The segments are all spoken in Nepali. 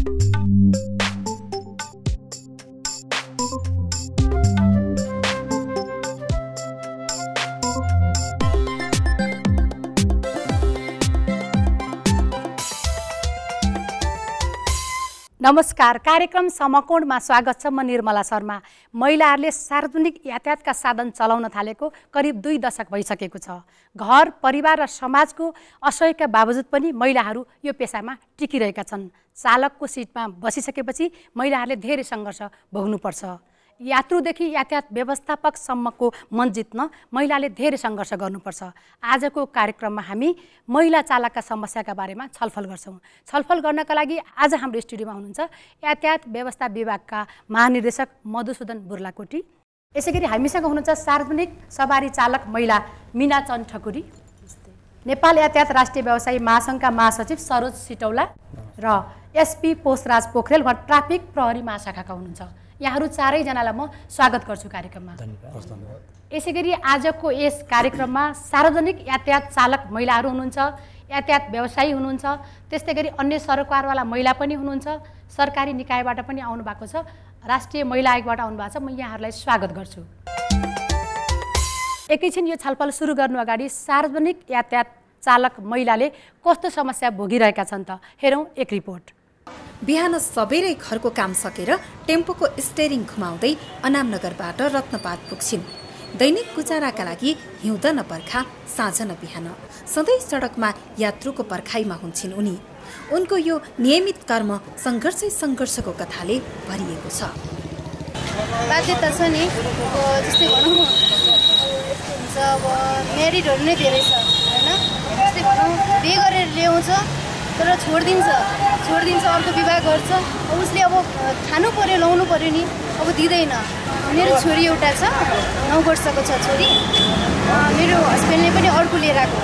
नमस्कार, कार्यक्रम समकोणमा स्वागत छ। म निर्मला शर्मा। महिलाहरूले सार्वजनिक यातायातका साधन चलाउन थालेको करिब 2 दशक भइसकेको छ। घर, परिवार र समाजको असहयोगका बावजुद पनि महिलाहरू यो पेसामा टिकिरहेका छन्। चालकको सिटमा बसिसकेपछि महिलाहरूले धेरै सङ्घर्ष भोग्नुपर्छ। यात्रुदेखि यातायात व्यवस्थापकसम्मको मन जित्न महिलाले धेरै सङ्घर्ष गर्नुपर्छ। आजको कार्यक्रममा हामी महिला चालकका समस्याका बारेमा छलफल गर्छौँ। छलफल गर्नका लागि आज हाम्रो स्टुडियोमा हुनुहुन्छ यातायात व्यवस्था विभागका महानिर्देशक मधुसूदन बुर्लाकोटी। यसैगरी हामीसँग हुनुहुन्छ सार्वजनिक सवारी चालक महिला मीना चन्द ठकुरी, नेपाल यातायात राष्ट्रिय व्यवसायी महासङ्घका महासचिव सरोज सिटौला र एसपी पोषराज पोखरेल वा ट्राफिक प्रहरी महाशाखाका हुनुहुन्छ। यहाँहरू चारैजनालाई म स्वागत गर्छु कार्यक्रममा। यसैगरी आजको यस कार्यक्रममा सार्वजनिक यातायात चालक महिलाहरू हुनुहुन्छ, यातायात व्यवसायी हुनुहुन्छ, त्यस्तै गरी अन्य सरकारवाला महिला पनि हुनुहुन्छ, सरकारी निकायबाट पनि आउनुभएको छ, राष्ट्रिय महिला आयोगबाट आउनुभएको छ। म यहाँहरूलाई स्वागत गर्छु। एकैछिन यो छलफल सुरु गर्नु अगाडि सार्वजनिक यातायात चालक महिलाले कस्तो समस्या भोगिरहेका छन् त हेरौँ एक रिपोर्ट। बिहान सबेरै घरको काम सकेर टेम्पोको स्टेरिङ घुमाउँदै अनामनगरबाट रत्नपात पुग्छिन्। दैनिक गुजाराका लागि हिउँद न पर्खा, साँझ न बिहान सधैँ सडकमा यात्रुको पर्खाइमा हुन्छन् उनी। उनको यो नियमित कर्म सङ्घर्षको कथाले भरिएको छ। बाध्यता छ नि, जस्तै भनौँ अब मेरिटहरू नै धेरै छ होइन। जस्तै भनौँ बिहे गरेर ल्याउँछ तर छोडिदिन्छ अर्को विवाह गर्छ। उसले अब खानु पर्यो, लाउनु पर्यो नि, अब दिँदैन। मेरो छोरी एउटा छ, 9 वर्षको छ छोरी। मेरो हस्बेन्डले पनि अर्को लिएर आएको।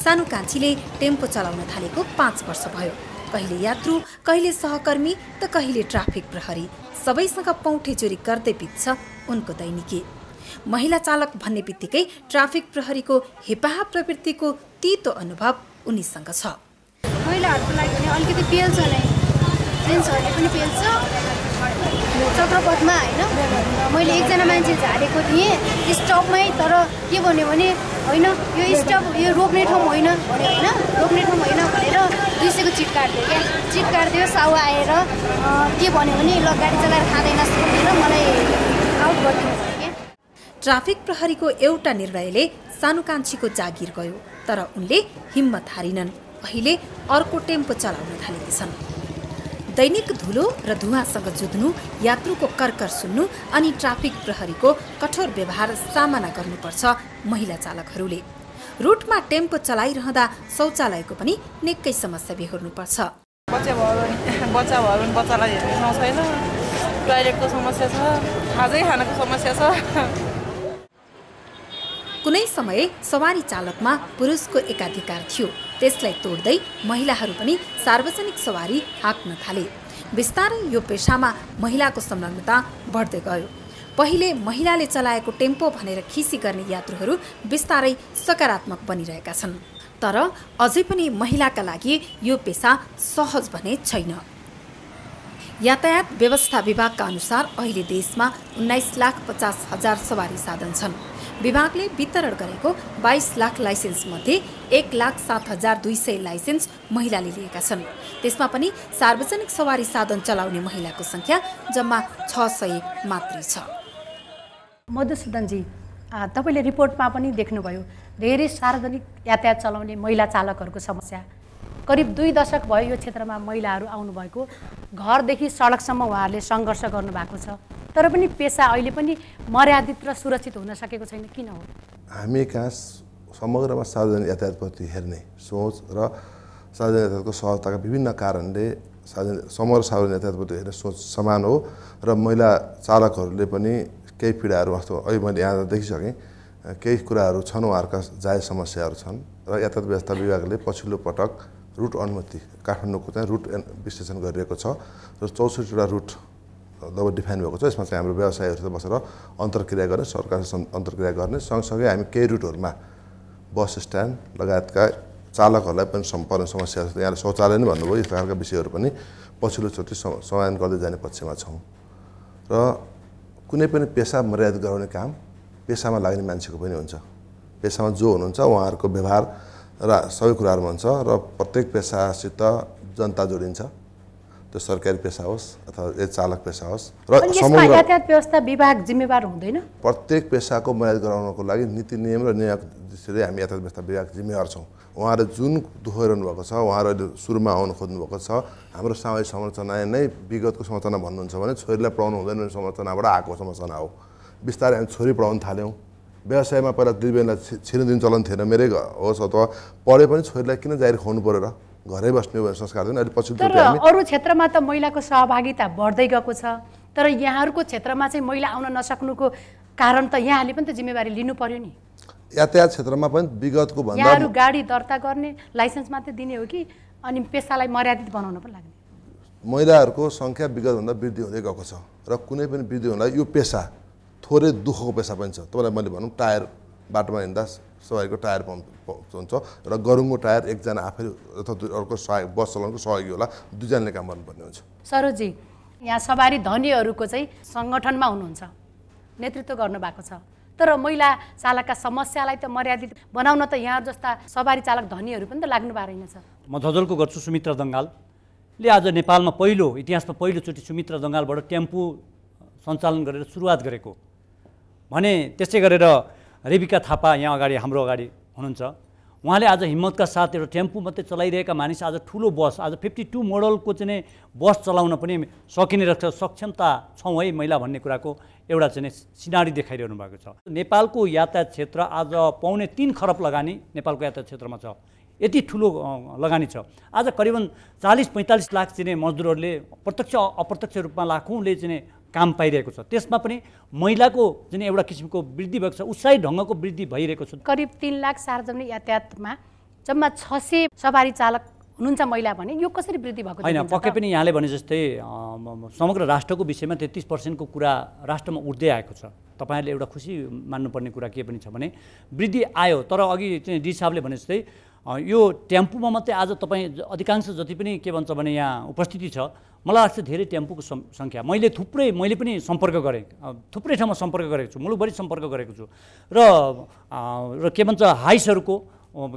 सानो कान्छीले टेम्पो चलाउन थालेको 5 वर्ष भयो। कहिले यात्रु, कहिले सहकर्मी त कहिले ट्राफिक प्रहरी, सबैसँग पौठेचोरी गर्दै बित्छ उनको दैनिकी। महिला चालक भन्ने बित्तिकै ट्राफिक प्रहरीको हेपाहा प्रवृत्तिको तीतो अनुभव उनीसँग छ। महिलाहरूको लागि भने अलिकति पेल्छ नै, जेन्ट्सहरूले पनि पेल्छ चक्रपथमा होइन। मैले एकजना मान्छे झारेको थिएँ स्टपमै, तर के भन्यो भने होइन यो स्टप यो रोक्ने ठाउँ होइन भन्यो होइन, रोक्ने ठाउँ होइन भनेर 200 को चिट काट्दियो क्या। चिट काट्दियो, सावा आएर के भन्यो भने ल गाडी चलाएर खाँदैनस् भनेर मलाई आउट गरिदिनु भयो क्या। ट्राफिक प्रहरीको एउटा निर्णयले सानो कान्छीको जागिर गयो, तर उनले हिम्मत हारिनन्। अहिले अर्को टेम्पो चलाउन थालेकी छन्। दैनिक धुलो र धुवासँग जुझ्नु, यात्रुको करकर सुन्नु अनि ट्राफिक प्रहरीको कठोर व्यवहार सामना गर्नुपर्छ महिला चालकहरूले। रुटमा टेम्पो चलाइरहँदा शौचालयको पनि निकै समस्या बेहोर्नुपर्छ। बच्चा भयो भने बच्चालाई हेर्ने ठाउँ छैन, टोयलेटको समस्या छ, खाजै खानको समस्या छ। कुनै समय सवारी चालकमा पुरुषको एकाधिकार थियो, त्यसलाई तोड्दै महिलाहरू पनि सार्वजनिक सवारी हाँक्न थाले। बिस्तारै यो पेसामा महिलाको संलग्नता बढ्दै गयो। पहिले महिलाले चलाएको टेम्पो भनेर खिसी गर्ने यात्रुहरू बिस्तारै सकारात्मक बनिरहेका छन्। तर अझै पनि महिलाका लागि यो पेसा सहज भने छैन। यातायात व्यवस्था विभागका अनुसार अहिले देशमा 19,50,000 सवारी साधन छन्। विभागले वितरण गरेको 22 लाख लाइसेन्स मध्ये 1,07,200 लाइसेन्स महिलाले लिएका छन्। त्यसमा पनि सार्वजनिक सवारी साधन चलाउने महिलाको संख्या जम्मा 600 मात्रै छ। मधुसूदनजी, तपाईँले रिपोर्टमा पनि देख्नुभयो धेरै सार्वजनिक यातायात चलाउने महिला चालकहरूको समस्या। करिब 2 दशक भयो यो क्षेत्रमा महिलाहरू आउनुभएको। घरदेखि सडकसम्म उहाँहरूले सङ्घर्ष गर्नुभएको छ, तर पनि पेसा अहिले पनि मर्यादित र सुरक्षित हुन सकेको छैन। किन हो? हामी कहाँ समग्रमा सार्वजनिक यातायातप्रति हेर्ने सोच र सार्वजनिक यातायातको सहजताका विभिन्न कारणले समग्र सार्वजनिक यातायातप्रति हेर्ने सोच समान हो र महिला चालकहरूले पनि केही पीडाहरू अहिले मैले यहाँ देखिसकेँ। केही कुराहरू छन्, उहाँहरूका जायज समस्याहरू छन् र यातायात व्यवस्था विभागले पछिल्लो पटक रुट अनुमति काठमाडौँको चाहिँ रुट विश्लेषण गरिरहेको छ र 64वटा रुट जब डिफाइन भएको छ। यसमा चाहिँ हाम्रो व्यवसायीहरूसित बसेर अन्तर्क्रिया गर्ने, सरकारसँग अन्तर्क्रिया गर्ने, सँगसँगै हामी केही रुटहरूमा बस स्ट्यान्ड लगायतका चालकहरूलाई पनि पर्ने समस्या छ। यहाँले शौचालय नै भन्नुभयो, यस्ता खालका विषयहरू पनि पछिल्लोचोटि समाधान गर्दै जाने पक्षमा छौँ। र कुनै पनि पेसा मर्यादित गराउने काम पेसामा लाग्ने मान्छेको पनि हुन्छ। पेसामा जो हुनुहुन्छ उहाँहरूको व्यवहार र सबै कुराहरूमा हुन्छ र प्रत्येक पेसासित जनता जोडिन्छ, त्यो सरकारी पेसा होस् अथवा चालक पेसा होस्। र समग्र यातायात व्यवस्था विभाग जिम्मेवार हुँदैन? प्रत्येक पेसाको मर्यादा गराउनको लागि नीति नियम र नियम दृष्टिले हामी यातायात व्यवस्था विभाग जिम्मेवार छौँ। उहाँहरूले जुन दुहोइरहनु भएको छ, उहाँहरू अहिले सुरुमा आउनु खोज्नुभएको छ, हाम्रो सामाजिक संरचना नै विगतको संरचना भन्नुहुन्छ भने छोरीलाई पढाउनु हुँदैन भन्ने संरचनाबाट आएको संरचना हो। बिस्तारै हामी छोरी पढाउन थाल्यौँ। व्यवसायमा पहिला दिदीबहिनीलाई छिर्न दिने चलन थिएन, मेरै होस् अथवा पढे पनि छोरीलाई किन जाहिर खुवाउनु पऱ्यो र, घरै बस्ने भन्ने संस्कार थिएन। अहिले पछि अरू क्षेत्रमा त महिलाको सहभागिता बढ्दै गएको छ, तर यहाँहरूको क्षेत्रमा चाहिँ महिला आउन नसक्नुको कारण त यहाँले पनि त जिम्मेवारी लिनु पर्यो नि। यातायात क्षेत्रमा पनि विगतको भन्दा यहाँहरू गाडी दर्ता गर्ने लाइसेन्स मात्रै दिने हो कि अनि पेसालाई मर्यादित बनाउन पनि लाग्ने? महिलाहरूको सङ्ख्या विगतभन्दा वृद्धि हुँदै गएको छ र कुनै पनि वृद्धि हुँदा यो पेसा थोरै दुःखको पेसा पनि छ। तपाईँलाई मैले भनौँ टायर बाटोमा हिँड्दा सवारीको टायर पम्प हुन्छ र गरुङको टायर एकजना आफै अथवा अर्को सहयोग बस चलाउनुको सहयोगी होला, दुईजनाले काम गर्नुपर्ने हुन्छ। सरोजी, यहाँ सवारी धनीहरूको चाहिँ सङ्गठनमा हुनुहुन्छ, नेतृत्व गर्नुभएको छ, तर महिला चालकका समस्यालाई त मर्यादित बनाउन त यहाँ जस्ता सवारी चालक धनीहरू पनि त लाग्नु भएको रहेछ। म झजलको गर्छु सुमित्रा दङ्गालले आज नेपालमा इतिहासमा पहिलोचोटि सुमित्रा दङ्गालबाट टेम्पो सञ्चालन गरेर सुरुवात गरेको भने। त्यसै गरेर रेबिका थापा यहाँ अगाडि हाम्रो अगाडि हुनुहुन्छ, उहाँले आज हिम्मतका साथ एउटा टेम्पो मात्रै चलाइरहेका मानिस आज ठुलो बस, आज 52 मोडलको चाहिँ बस चलाउन पनि सकिने रहेछ, सक्षमता छौँ है महिला भन्ने कुराको एउटा चाहिँ सिनारी देखाइरहनु भएको छ। नेपालको यातायात क्षेत्र आज 3.25 खरब लगानी नेपालको यातायात क्षेत्रमा छ, यति ठुलो लगानी छ। आज करिबन 40-45 लाख चाहिँ मजदुरहरूले प्रत्यक्ष अप्रत्यक्ष रूपमा लाखौँले चाहिँ काम पाइरहेको छ। त्यसमा पनि महिलाको चाहिँ एउटा किसिमको वृद्धि भएको छ, उत्साही ढङ्गको वृद्धि भइरहेको छ। करिब 3 लाख सार्वजनिक यातायातमा जम्मा 600 सवारी चालक हुनुहुन्छ महिला भने यो कसरी वृद्धि भएको? होइन, पक्कै पनि यहाँले भने जस्तै समग्र राष्ट्रको विषयमा 33% को कुरा राष्ट्रमा उठ्दै आएको छ। तपाईँहरूले एउटा खुसी मान्नुपर्ने कुरा के पनि छ भने वृद्धि आयो, तर अघि चाहिँ डी साहबले भने जस्तै यो टेम्पोमा मात्रै आज तपाईँ अधिकांश जति पनि के भन्छ भने यहाँ उपस्थिति छ, मलाई लाग्छ धेरै टेम्पोको सङ्ख्या। मैले पनि सम्पर्क गरेँ, थुप्रै ठाउँमा सम्पर्क गरेको छु, मुलुकभरि सम्पर्क गरेको छु र के भन्छ हाइसहरूको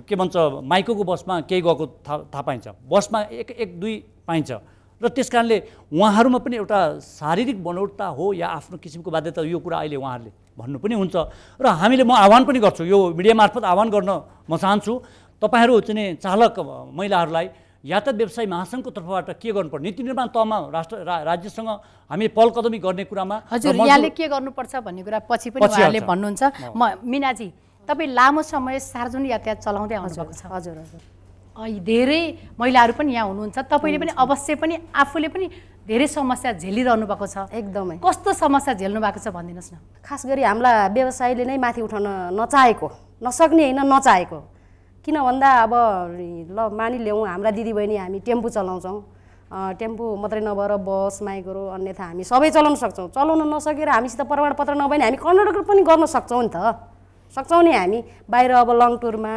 के भन्छ माइक्रोको बसमा केही गएको थाहा पाइन्छ, बसमा एक दुई पाइन्छ र त्यस कारणले उहाँहरूमा पनि एउटा शारीरिक बनौटता हो या आफ्नो किसिमको बाध्यता, यो कुरा अहिले उहाँहरूले भन्नु पनि हुन्छ र हामीले म आह्वान पनि गर्छु, यो मिडिया मार्फत आह्वान गर्न म चाहन्छु तपाईँहरू चाहिँ चालक महिलाहरूलाई यातायात व्यवसायी महासङ्घको तर्फबाट के गर्नुपर्छ, नीति निर्माण तहमा राज्यसँग हामी पहल कदमी गर्ने कुरामा हजुर यहाँले के गर्नुपर्छ भन्ने कुरा पछि पनि उहाँहरूले भन्नुहुन्छ। मिनाजी, तपाईँ लामो समय सार्वजनिक यातायात चलाउँदै आउनुभएको छ। हजुर हजुर धेरै महिलाहरू पनि यहाँ हुनुहुन्छ, तपाईँले पनि अवश्य पनि आफूले पनि धेरै समस्या झेलिरहनु भएको छ। एकदमै कस्तो समस्या झेल्नु भएको छ भनिदिनुहोस् न। खास गरी हामीलाई व्यवसायले नै माथि उठाउन नचाहेको, नसक्ने होइन नचाहेको। किन भन्दा अब ल मानिलिउँ हाम्रा दिदीबहिनी हामी टेम्पो चलाउँछौँ, टेम्पो मात्रै नभएर बस माइक्रो अन्यथा हामी सबै चलाउन सक्छौँ। चलाउन नसकेर हामीसित प्रमाणपत्र नभए नि हामी कन्डक्टर पनि गर्न सक्छौँ नि त, सक्छौँ नि। हामी बाहिर अब लङ टुरमा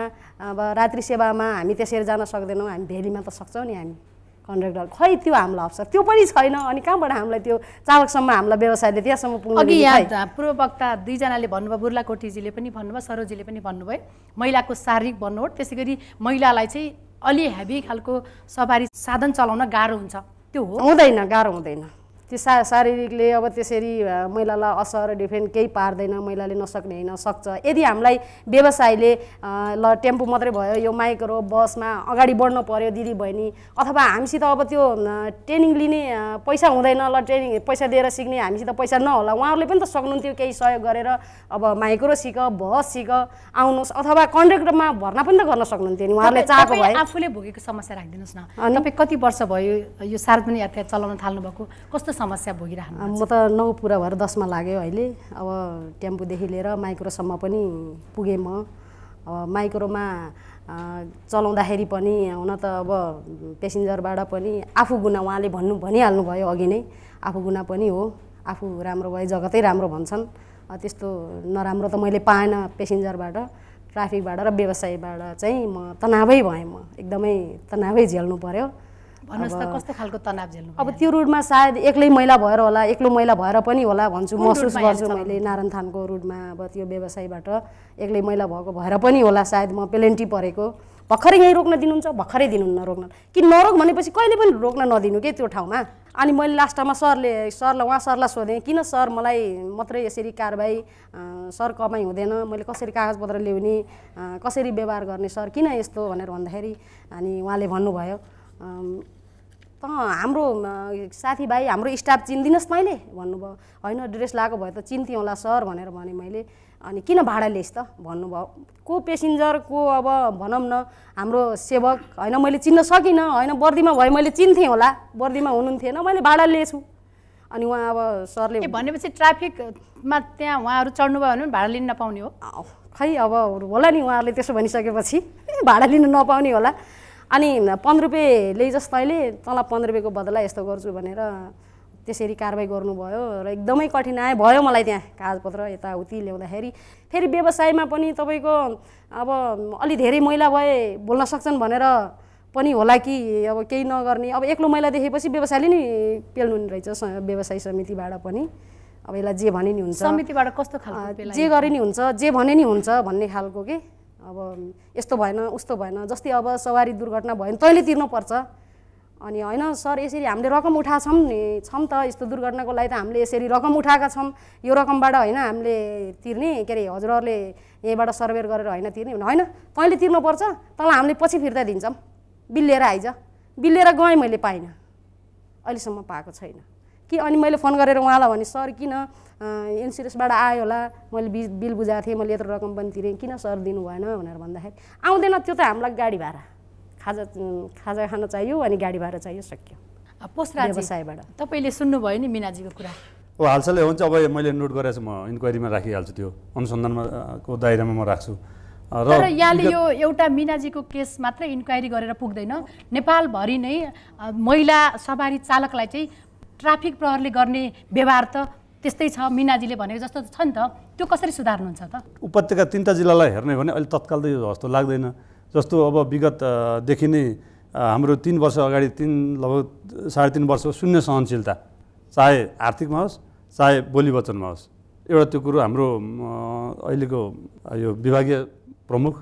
अब रात्रि सेवामा हामी त्यसरी जान सक्दैनौँ, हामी भेलीमा त सक्छौँ नि हामी कन्डक्टर। खै त्यो हामीलाई अवसर त्यो पनि छैन, अनि कहाँबाट हामीलाई त्यो चालकसम्म हामीलाई व्यवसायले त्यहाँसम्म पुग्नु? अघि यहाँ पूर्व वक्ता दुईजनाले भन्नुभयो, बुर्लाकोटीजीले पनि भन्नुभयो, सरोजीले पनि भन्नुभयो, महिलाको शारीरिक बनोट, त्यसै गरी महिलालाई चाहिँ अलि हेभी खालको सवारी साधन चलाउन गाह्रो हुन्छ, त्यो हो? हुँदैन, गाह्रो हुँदैन। त्यो शारीरिकले अब त्यसरी महिलालाई असर डिफेन्ड केही पार्दैन, महिलाले नसक्ने होइन, सक्छ। यदि हामीलाई व्यवसायले ल टेम्पो मात्रै भयो, यो माइक्रो बसमा अगाडि बढ्नु पर्यो दिदी बहिनी, अथवा हामीसित अब त्यो ट्रेनिङ लिने पैसा हुँदैन, ल ट्रेनिङ पैसा दिएर सिक्ने हामीसित पैसा नहोला, उहाँहरूले पनि त सक्नुहुन्थ्यो केही सहयोग गरेर अब माइक्रो सिक, बस सिक, आउनुहोस्, अथवा कन्डक्टरमा भर्ना पनि त गर्न सक्नुहुन्थ्यो नि उहाँहरूले चाहेको भए। आफूले भोगेको समस्या राखिदिनुहोस् न, तपाईँ कति वर्ष भयो यो सार्वजनिक यातायात चलाउन थाल्नुभएको, कस्तो समस्या भोगिरहनु? म त 9 पुरा भएर 10 मा लाग्यो अहिले। अब टेम्पोदेखि लिएर माइक्रोसम्म पनि पुगेँ म। अब माइक्रोमा चलाउँदाखेरि पनि हुन त अब पेसेन्जरबाट पनि आफू गुना उहाँले भनिहाल्नु भयो अघि नै, आफू गुना पनि हो, आफू राम्रो भए जगतै राम्रो भन्छन्। त्यस्तो नराम्रो त मैले पाएन पेसेन्जरबाट। ट्राफिकबाट र व्यवसायबाट चाहिँ म तनावै भएँ, म एकदमै तनावै झेल्नु पर्यो। भन्नुहोस् त कस्तो खालको तनाव झेल्नु? अब त्यो रुटमा सायद एक्लै महिला भएर होला, एक्लो महिला भएर पनि होला भन्छु, महसुस गर्छु मैले। नारायणथानको रुटमा अब त्यो व्यवसायबाट एक्लै महिला भएको भएर पनि होला सायद म पेलेन्टी परेको। भर्खरै यहीँ रोक्न दिनुहुन्छ, भर्खरै दिनुहुन्न रोक्न, कि नरोक भनेपछि कहिले पनि रोक्न नदिनु के त्यो ठाउँमा। अनि मैले लास्टमा सरलाई सरलाई सोधेँ, किन सर मलाई मात्रै यसरी कारबाही, सर कमाइ हुँदैन, मैले कसरी कागजपत्र ल्याउने, कसरी व्यवहार गर्ने सर, किन यस्तो भनेर भन्दाखेरि अनि उहाँले भन्नुभयो, हाम्रो साथीभाइ हाम्रो स्टाफ चिन्दिनुहोस् मैले भन्नुभयो। होइन ड्रेस लगाएको भए त चिन्थेँ होला सर भनेर भने मैले। अनि किन भाडा लिएस् त भन्नुभयो। को पेसेन्जर को अब भनौँ न हाम्रो सेवक होइन मैले चिन्न सकिनँ, होइन वर्दीमा भए मैले चिन्थेँ होला, वर्दीमा हुनुहुन्थेन, मैले भाडा लिएछु। अनि उहाँ अब सरले भनेपछि ट्राफिकमा त्यहाँ उहाँहरू चढ्नुभयो भने भाडा लिन नपाउने हो? खै अब होला नि, उहाँहरूले त्यसो भनिसकेपछि भाडा लिन नपाउने होला। अनि 15 रुपियाँ ल्याइजस् तैँले, तँलाई 15 रुपियाँको बदला यस्तो गर्छु भनेर त्यसरी कारबाही गर्नुभयो र एकदमै कठिनाइ भयो मलाई त्यहाँ कागजपत्र यताउति ल्याउँदाखेरि। फेरि व्यवसायमा पनि तपाईँको अब अलि धेरै महिला भए बोल्न सक्छन् भनेर पनि होला कि अब केही नगर्ने। अब एक्लो महिला देखेपछि व्यवसायले नि पेल्नु नि रहेछ व्यवसाय समितिबाट पनि। अब यसलाई जे भने नि हुन्छ, समितिबाट कस्तो खालको जे गरे नि हुन्छ, जे भने नि हुन्छ भन्ने खालको के। अब यस्तो भएन उस्तो भएन, जस्तै अब सवारी दुर्घटना भयो भने तैँले तिर्नुपर्छ। अनि होइन सर यसरी हामीले रकम उठाएको छौँ त, यस्तो दुर्घटनाको लागि त हामीले यसरी रकम उठाएका छौँ, यो रकमबाट होइन हामीले तिर्ने, के अरे हजुरहरूले यहीँबाट सर्भे गरेर होइन तिर्ने भने होइन तैँले तिर्नुपर्छ, तँलाई हामीले पछि फिर्ता दिन्छौँ, बिल लिएर आइज। बिल लिएर गएँ, मैले पाइनँ, अहिलेसम्म पाएको छैन कि। अनि मैले फोन गरेर उहाँलाई भने सर किन इन्सुरेन्सबाट आयो होला, मैले बिल बुझाएको थिएँ, मैले यत्रो रकम पनि तिरेँ, किन सर दिनु भएन भनेर भन्दाखेरि आउँदैन, त्यो त हामीलाई गाडी भाडा खाजा खान चाहियो अनि गाडी भाडा चाहियो, सक्यो। व्यवसायबाट तपाईँले सुन्नुभयो नि मिनाजीको कुरा? हालसालै हुन्छ, अब मैले नोट गरेको छु, म इन्क्वायरीमा राखिहाल्छु, त्यो अनुसन्धानको दायरामा म राख्छु। तर यहाँले यो एउटा मिनाजीको केस मात्रै इन्क्वायरी गरेर पुग्दैन, नेपालभरि नै महिला सवारी चालकलाई चाहिँ ट्राफिक प्रहरले गर्ने व्यवहार त त्यस्तै छ, मिनाजीले भनेको जस्तो छ नि त। त्यो कसरी सुधार्नुहुन्छ त? उपत्यका 3टा जिल्लालाई हेर्ने भने अहिले तत्काल त यो जस्तो लाग्दैन। जस्तो अब विगतदेखि नै हाम्रो 3 वर्ष अगाडि लगभग 3.5 वर्ष शून्य सहनशीलता, चाहे आर्थिकमा होस् चाहे बोली वचनमा होस्। एउटा त्यो कुरो हाम्रो अहिलेको यो विभागीय प्रमुख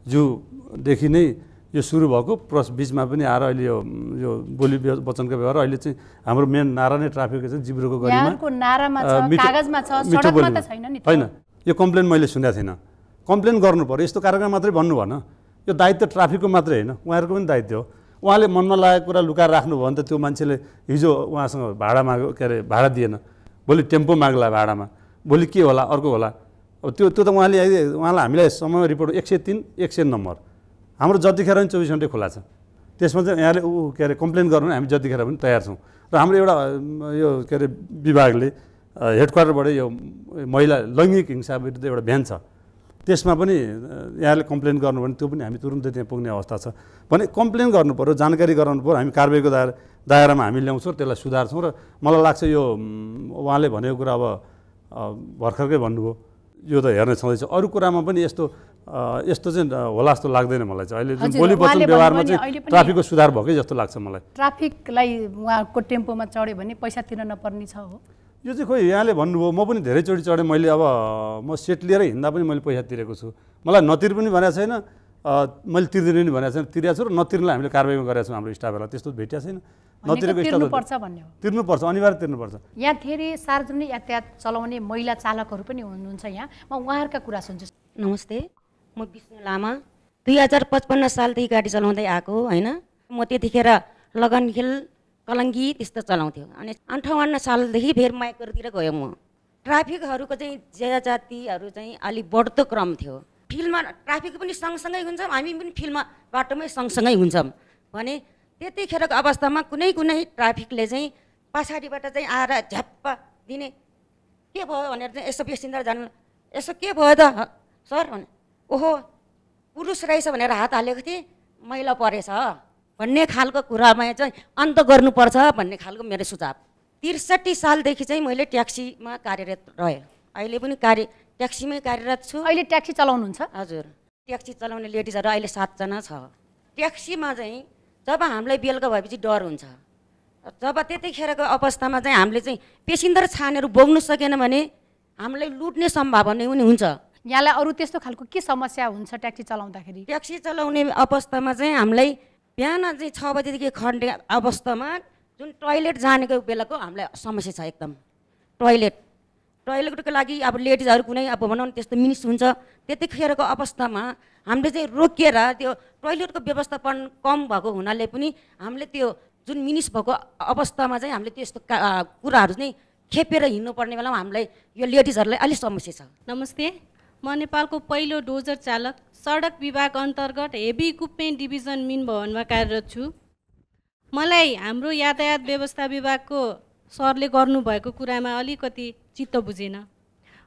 ज्यूदेखि नै यो सुरु भएको, प्लस बिचमा पनि आएर अहिले यो बोली वचनका व्यवहार अहिले चाहिँ हाम्रो मेन नारा नै ट्राफिक चाहिँ जिब्रोको गरीमा होइन। यो कम्प्लेन मैले सुनेको थिइनँ, कम्प्लेन गर्नु पर्यो, यस्तो कार्यक्रम मात्रै भन्नु भएन। यो दायित्व ट्राफिकको मात्रै होइन, उहाँहरूको पनि दायित्व हो। उहाँले मनमा लागेको कुरा लुकाएर राख्नुभयो भने त त्यो मान्छेले हिजो उहाँसँग भाडा माग्यो, के अरे भाडा दिएन, भोलि टेम्पो माग्ला भाडामा, भोलि के होला अर्को होला। अब त्यो त उहाँलाई हामीलाई समयमा रिपोर्ट 103, 100 नम्बर हाम्रो जतिखेर पनि 24 घन्टे खुला छ। त्यसमा चाहिँ यहाँले के अरे कम्प्लेन गर्नु हामी जतिखेर पनि तयार छौँ। र हाम्रो एउटा यो के अरे विभागले हेडक्वार्टरबाट यो महिला लैङ्गिक हिंसा विरुद्ध एउटा भ्यान छ, त्यसमा पनि यहाँले कम्प्लेन गर्नु भने त्यो पनि हामी तुरुन्तै त्यहाँ पुग्ने अवस्था छ भने कम्प्लेन गर्नु पऱ्यो, जानकारी गराउनु पऱ्यो। हामी कारबाहीको दायरामा हामी ल्याउँछौँ, त्यसलाई सुधार्छौँ। र मलाई लाग्छ यो उहाँले भनेको कुरा अब भर्खरकै भन्नुभयो, यो त हेर्ने छँदैछ। अरू कुरामा पनि यस्तो चाहिँ होला जस्तो लाग्दैन मलाई चाहिँ। अहिले बोली वचन व्यवहारमा चाहिँ ट्राफिकको सुधार भएकै जस्तो लाग्छ मलाई। ट्राफिकलाई उहाँको टेम्पोमा चढ्यो भने पैसा तिर्न नपर्ने छ हो? यो चाहिँ खोइ यहाँले भन्नुभयो, म पनि धेरैचोटि चढेँ, मैले अब म सेट लिएर हिँड्दा पनि मैले पैसा तिरेको छु। मलाई नतिर पनि भनेको छैन, मैले तिर्दिनँ पनि भनेको छैन, तिरेको छु। र नतिर्नलाई हामीले कारबाहीमा गरेका छौँ हाम्रो स्टाफहरूलाई, त्यस्तो भेटिएको छैन। नतिरेको स्टाफ तिर्नुपर्छ, अनिवार्य तिर्नुपर्छ। यहाँ धेरै सार्वजनिक यातायात चलाउने महिला चालकहरू पनि हुनुहुन्छ, यहाँ म उहाँहरूका कुरा सुन्छु। नमस्ते, म विष्णु लामा, 2055 सालदेखि गाडी चलाउँदै आएको होइन। म त्यतिखेर लगनखेल कलङ्गी त्यस्तो चलाउँथ्यो। अनि 58 सालदेखि फेरि माइकहरूतिर गयो। म ट्राफिकहरूको चाहिँ जनजातिहरू चाहिँ अलिक बढ्दो क्रम थियो। फिल्डमा ट्राफिक पनि सँगसँगै हुन्छ, हामी पनि फिल्डमा बाटोमै सँगसँगै हुन्छौँ भने त्यतिखेरको अवस्थामा कुनै ट्राफिकले चाहिँ पछाडिबाट चाहिँ आएर झ्याप्प दिने, के भयो भनेर चाहिँ यसो पेसेन्जर जानु, यसो के भयो त सर भने, ओहो पुरुष रहेछ भनेर हात हालेको थिएँ, मैला परेछ भन्ने खालको कुरामा चाहिँ अन्त गर्नुपर्छ भन्ने खालको मेरो सुझाव। 63 सालदेखि चाहिँ मैले ट्याक्सीमा कार्यरत रहेँ, अहिले पनि ट्याक्सीमै कार्यरत छु। अहिले ट्याक्सी चलाउनुहुन्छ? हजुर। ट्याक्सी चलाउने लेडिजहरू अहिले 7 जना छ। ट्याक्सीमा चाहिँ जब हामीलाई बेलुका भएपछि डर हुन्छ, जब त्यतिखेरको अवस्थामा चाहिँ हामीले चाहिँ पेसेन्जर छानेर बोक्नु सकेन भने हामीलाई लुट्ने सम्भावना पनि हुन्छ। यहाँलाई अरू त्यस्तो खालको के समस्या हुन्छ ट्याक्सी चलाउँदाखेरि? ट्याक्सी चलाउने अवस्थामा चाहिँ हामीलाई बिहान चाहिँ 6 बजेदेखि खण्डे अवस्थामा जुन टोइलेट जानेको बेलाको हामीलाई समस्या छ एकदम। टोइलेटको लागि अब लेडिजहरू कुनै अब भनौँ त्यस्तो मिनिस हुन्छ, त्यतिखेरको अवस्थामा हामीले चाहिँ रोकिएर त्यो टोइलेटको व्यवस्थापन कम भएको हुनाले पनि हामीले त्यो जुन मिनिस भएको अवस्थामा चाहिँ हामीले त्यस्तो कुराहरू चाहिँ खेपेर हिँड्नुपर्ने बेलामा हामीलाई यो लेडिजहरूलाई अलिक समस्या छ। नमस्ते, म नेपालको पहिलो डोजर चालक सडक विभाग अन्तर्गत हेभी इक्विपमेन्ट डिभिजन मिन भवनमा कार्यरत छु। मलाई हाम्रो यातायात व्यवस्था विभागको सरले गर्नुभएको कुरामा अलिकति चित्त बुझेन।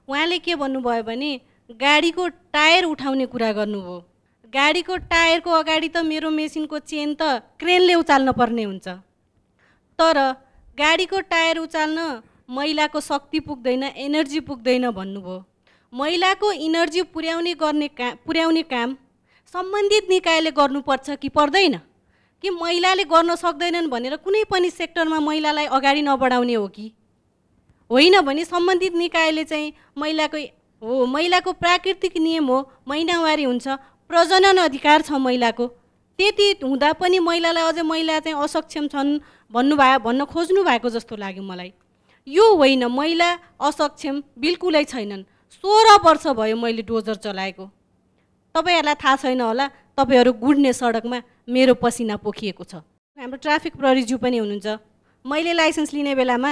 उहाँले के भन्नुभयो भने गाडीको टायर उठाउने कुरा गर्नुभयो। गाडीको टायरको अगाडि त मेरो मेसिनको चेन त क्रेनले उचाल्न पर्ने हुन्छ, तर गाडीको टायर उचाल्न महिलाको शक्ति पुग्दैन, एनर्जी पुग्दैन भन्नुभयो। महिलाको इनर्जी पुर्याउने काम सम्बन्धित निकायले गर्नुपर्छ कि पर्दैन? कि महिलाले गर्न सक्दैनन् भनेर कुनै पनि सेक्टरमा महिलालाई अगाडि नबढाउने हो कि होइन भने सम्बन्धित निकायले चाहिँ महिलाको प्राकृतिक नियम हो, महिनावारी हुन्छ, प्रजनन अधिकार छ महिलाको। त्यति हुँदा पनि महिलालाई अझै महिला चाहिँ असक्षम छन् भन्न खोज्नु भएको जस्तो लाग्यो मलाई। यो होइन, महिला असक्षम बिल्कुलै छैनन्। 16 वर्ष भयो मैले डोजर चलाएको। तपाईँहरूलाई थाहा छैन होला, तपाईँहरू गुड्ने सडकमा मेरो पसिना पोखिएको छ। हाम्रो ट्राफिक प्रहरीज्यू पनि हुनुहुन्छ। मैले लाइसेन्स लिने बेलामा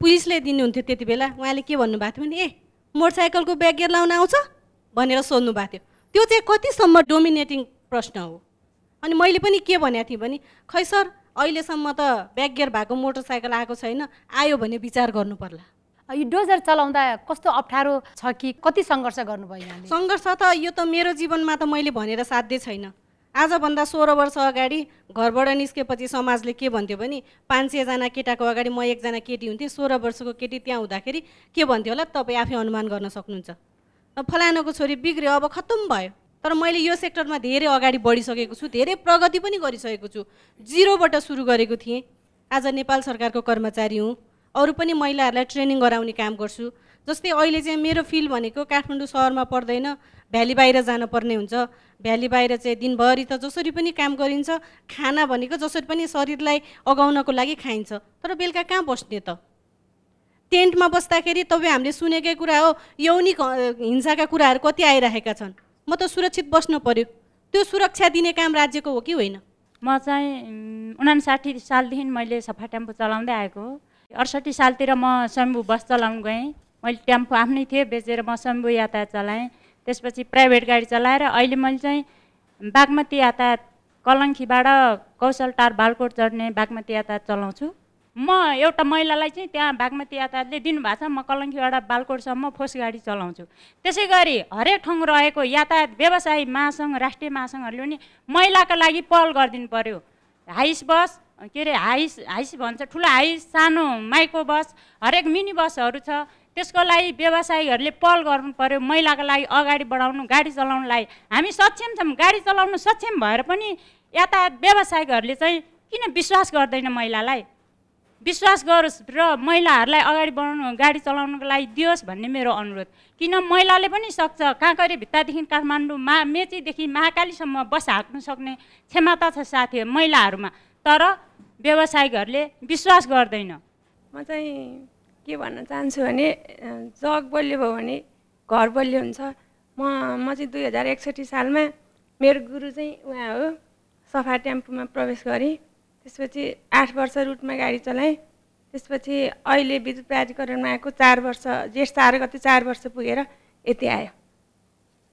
पुलिसले दिनुहुन्थ्यो, त्यति बेला उहाँले के भन्नुभएको थियो भने मोटरसाइकलको ब्याक गियर लाउन आउँछ भनेर सोध्नु भएको थियो। त्यो चाहिँ कतिसम्म डोमिनेटिङ प्रश्न हो। अनि मैले पनि के भनेको थिएँ भने खै सर, अहिलेसम्म त ब्याक गियर भएको मोटरसाइकल आएको छैन, आयो भने विचार गर्नु पर्ला। यो डोजर चलाउँदा कस्तो अप्ठ्यारो छ कि कति सङ्घर्ष गर्नुभयो यहाँले? सङ्घर्ष त यो त मेरो जीवनमा त मैले भनेर साध्य छैन। आजभन्दा 16 वर्ष अगाडि घरबाट निस्केपछि समाजले के भन्थ्यो भने 500 जना केटाको अगाडि म एकजना केटी हुन्थेँ। 16 वर्षको केटी त्यहाँ हुँदाखेरि के भन्थ्यो होला तपाईँ आफै अनुमान गर्न सक्नुहुन्छ। फलानाको छोरी बिग्रियो, अब खत्तम भयो। तर मैले यो सेक्टरमा धेरै अगाडि बढिसकेको छु, धेरै प्रगति पनि गरिसकेको छु। 0बाट सुरु गरेको थिएँ, आज नेपाल सरकारको कर्मचारी हुँ। अरू पनि महिलाहरूलाई ट्रेनिङ गराउने काम गर्छु। जस्तै अहिले चाहिँ मेरो फिल्ड भनेको काठमाडौँ शहरमा पर्दैन, भ्याली बाहिर जानुपर्ने हुन्छ। भ्याली बाहिर चाहिँ दिनभरि त जसरी पनि काम गरिन्छ, खाना भनेको जसरी पनि शरीरलाई अगाउनको लागि खाइन्छ, तर बेलुका कहाँ बस्ने त? टेन्टमा बस्दाखेरि तपाईँ हामीले सुनेकै कुरा हो, यौनिक हिंसाका कुराहरू कति आइरहेका छन्। म त सुरक्षित बस्नु पर्यो, त्यो सुरक्षा दिने काम राज्यको हो कि होइन? म चाहिँ 59 सालदेखि मैले सफा टेम्पो चलाउँदै आएको हो। 68 सालतिर म शम्भु बस चलाउन गएँ। मैले टेम्पो आफ्नै थिएँ, बेचेर म शम्भु यातायात चलाएँ। त्यसपछि प्राइभेट गाडी चलाएर अहिले मैले चाहिँ बागमती यातायात कलङ्खीबाट कौशलटार बालकोट चढ्ने बागमती यातायात चलाउँछु। म एउटा महिलालाई चाहिँ त्यहाँ बागमती यातायातले दिनुभएको छ, म कलङ्खीबाट बालकोटसम्म फोस गाडी चलाउँछु। त्यसै गरी हरेक ठाउँ रहेको यातायात व्यवसायी महासङ्घ, राष्ट्रिय महासङ्घहरूले पनि महिलाको लागि पहल गरिदिनु पर्यो। हाइस बस के अरे हाइस भन्छ, ठुलो हाइस, सानो माइक्रो बस, हरेक मिनी बसहरू छ, त्यसको लागि व्यवसायीहरूले पहल गर्नु पर्यो। महिलाको लागि अगाडि बढाउनु, गाडी चलाउनुलाई हामी सक्षम छौँ, गाडी चलाउनु सक्षम भएर पनि यातायात व्यवसायीहरूले चाहिँ किन विश्वास गर्दैन? महिलालाई विश्वास गरोस् र महिलाहरूलाई अगाडि बढाउनु, गाडी चलाउनुको लागि दियोस् भन्ने मेरो अनुरोध। किन महिलाले पनि सक्छ। काँकरे भित्तादेखि काठमाडौँ मेचीदेखि महाकालीसम्म बस हाँक्नु सक्ने क्षमता छ साथी महिलाहरूमा, तर व्यवसायिकहरूले विश्वास गर्दैन। म चाहिँ के भन्न चाहन्छु भने जग बलियो भयो भने घर बलियो हुन्छ। म चाहिँ 2061 सालमा मेरो गुरु चाहिँ उहाँ हो, सफा टेम्पोमा प्रवेश गरेँ। त्यसपछि 8 वर्ष रुटमा गाडी चलाएँ। त्यसपछि अहिले विद्युत प्राधिकरणमा आएको 4 वर्ष, जेठ 4 गते 4 वर्ष पुगेर यति आयो।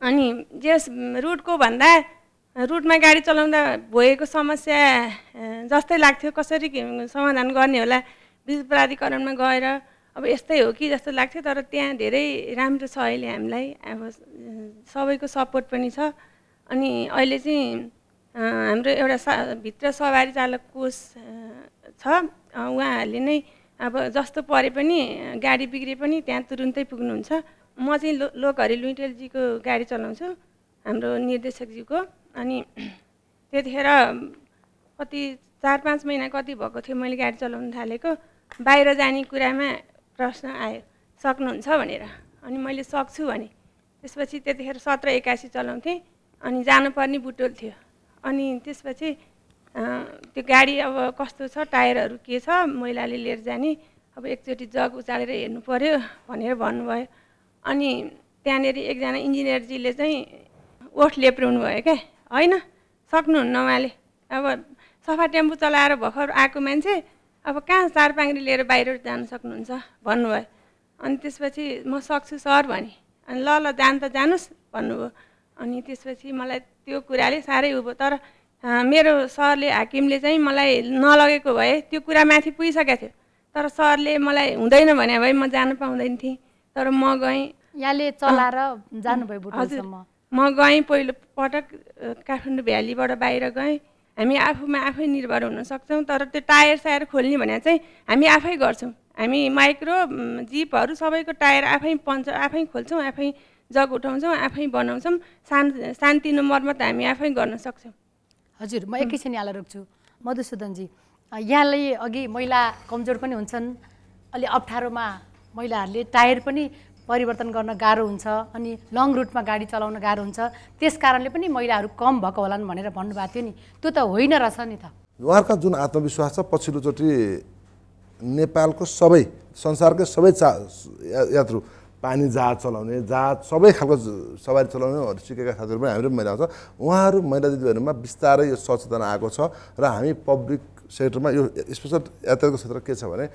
अनि जस रुटको भन्दा रुटमा गाडी चलाउँदा भएको समस्या जस्तै लाग्थ्यो, कसरी समाधान गर्ने होला विद्युत प्राधिकरणमा गएर अब यस्तै हो कि जस्तो लाग्थ्यो। तर त्यहाँ धेरै राम्रो छ अहिले हामीलाई, अब सबैको सपोर्ट पनि छ। अनि अहिले चाहिँ हाम्रो एउटा भित्र सवारी चालक कोष छ, उहाँहरूले नै अब जस्तो परे पनि गाडी बिग्रे पनि त्यहाँ तुरुन्तै पुग्नुहुन्छ। म चाहिँ लोकहरि लुइटेलजीको गाडी चलाउँछु। हाम्रो निर्देशकज्यूको। अनि त्यतिखेर कति 4-5 महिना कति भएको थियो मैले गाडी चलाउन थालेको। बाहिर जाने कुरामा प्रश्न आयो सक्नुहुन्छ भनेर, अनि मैले सक्छु भने। त्यसपछि त्यतिखेर 1781 चलाउँथेँ, अनि जानुपर्ने बुटोल थियो। अनि त्यसपछि त्यो गाडी अब कस्तो छ, टायरहरू के छ, महिलाले लिएर जाने, अब एकचोटि जग उचालेर हेर्नु पर्यो भनेर भन्नुभयो। अनि त्यहाँनिर एकजना इन्जिनियरजीले चाहिँ ओठ लेप्राउनु भयो क्या, होइन सक्नुहुन्न उहाँले, अब सफा टेम्पो चलाएर भर्खर आएको मान्छे अब कहाँ चारपाङ्ग्री लिएर बाहिर जान सक्नुहुन्छ भन्नुभयो। अनि त्यसपछि म सक्छु सर भने, अनि ल जान त जानुहोस् भन्नुभयो। अनि त्यसपछि मलाई त्यो कुराले साह्रै उभो, तर मेरो सरले हाकिमले चाहिँ मलाई नलगेको भए त्यो कुरा माथि पुगिसकेको थियो, तर सरले मलाई हुँदैन भने भए म जान पाउँदैन थिएँ। तर म गएँ, यहाँले चलाएर जानुभयो बुटोलसम्म? म गएँ पहिलो पटक काठमाडौँ भ्यालीबाट बाहिर गएँ। हामी आफूमा आफै निर्भर हुन सक्छौँ, तर त्यो टायर सायर खोल्ने भने चाहिँ हामी आफै गर्छौँ। हामी माइक्रो जिपहरू सबैको टायर आफै पञ्चर आफै खोल्छौँ, आफै जग उठाउँछौँ, आफै बनाउँछौँ। सानतिनो मर्मत हामी आफै गर्न सक्छौँ। हजुर, म एकैछिन यहाँलाई रोक्छु। मधुसूदनजी, यहाँले अघि महिला कमजोर पनि हुन्छन्, अलि अप्ठ्यारोमा महिलाहरूले टायर पनि परिवर्तन गर्न गाह्रो हुन्छ, अनि लङ रुटमा गाडी चलाउन गाह्रो हुन्छ, त्यस कारणले पनि महिलाहरू कम भएको होलान् भनेर भन्नुभएको थियो नि, त्यो त होइन रहेछ नि त। उहाँहरूका जुन आत्मविश्वास छ, पछिल्लोचोटि नेपालको सबै संसारकै सबै यात्रु पानी जहाज चलाउने, जहाज सबै खालको सवारी चलाउनेहरू सिकेका साथीहरू पनि हाम्रो महिला छ। उहाँहरू महिला दिदीबहिनीमा बिस्तारै यो सचेतना आएको छ र हामी पब्लिक सेक्टरमा यो स्पेसल यातायातको क्षेत्र के छ भने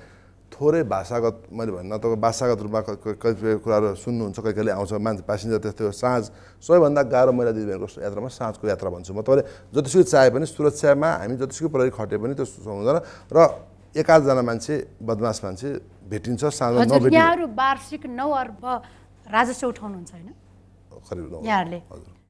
थोरै भाषागत, मैले भन्न त भाषागत रूपमा कतिपय कुराहरू सुन्नुहुन्छ, कहिले कहिले आउँछ मान्छे प्यासेन्जर, त्यस्तो साँझ सबैभन्दा गाह्रो महिला दिदीबहिनीको यात्रामा साँझको यात्रा भन्छु म। तपाईँले जतिसुकै चाहे पनि सुरक्षामा हामी जतिसुकै प्रहरी खटे पनि त्यो हुँदैन र एकाधजना मान्छे बदमास मान्छे भेटिन्छ साँझमा नभेटिन्छ। यहाँहरू वार्षिक 9 अर्ब राजस्व उठाउनुहुन्छ होइन?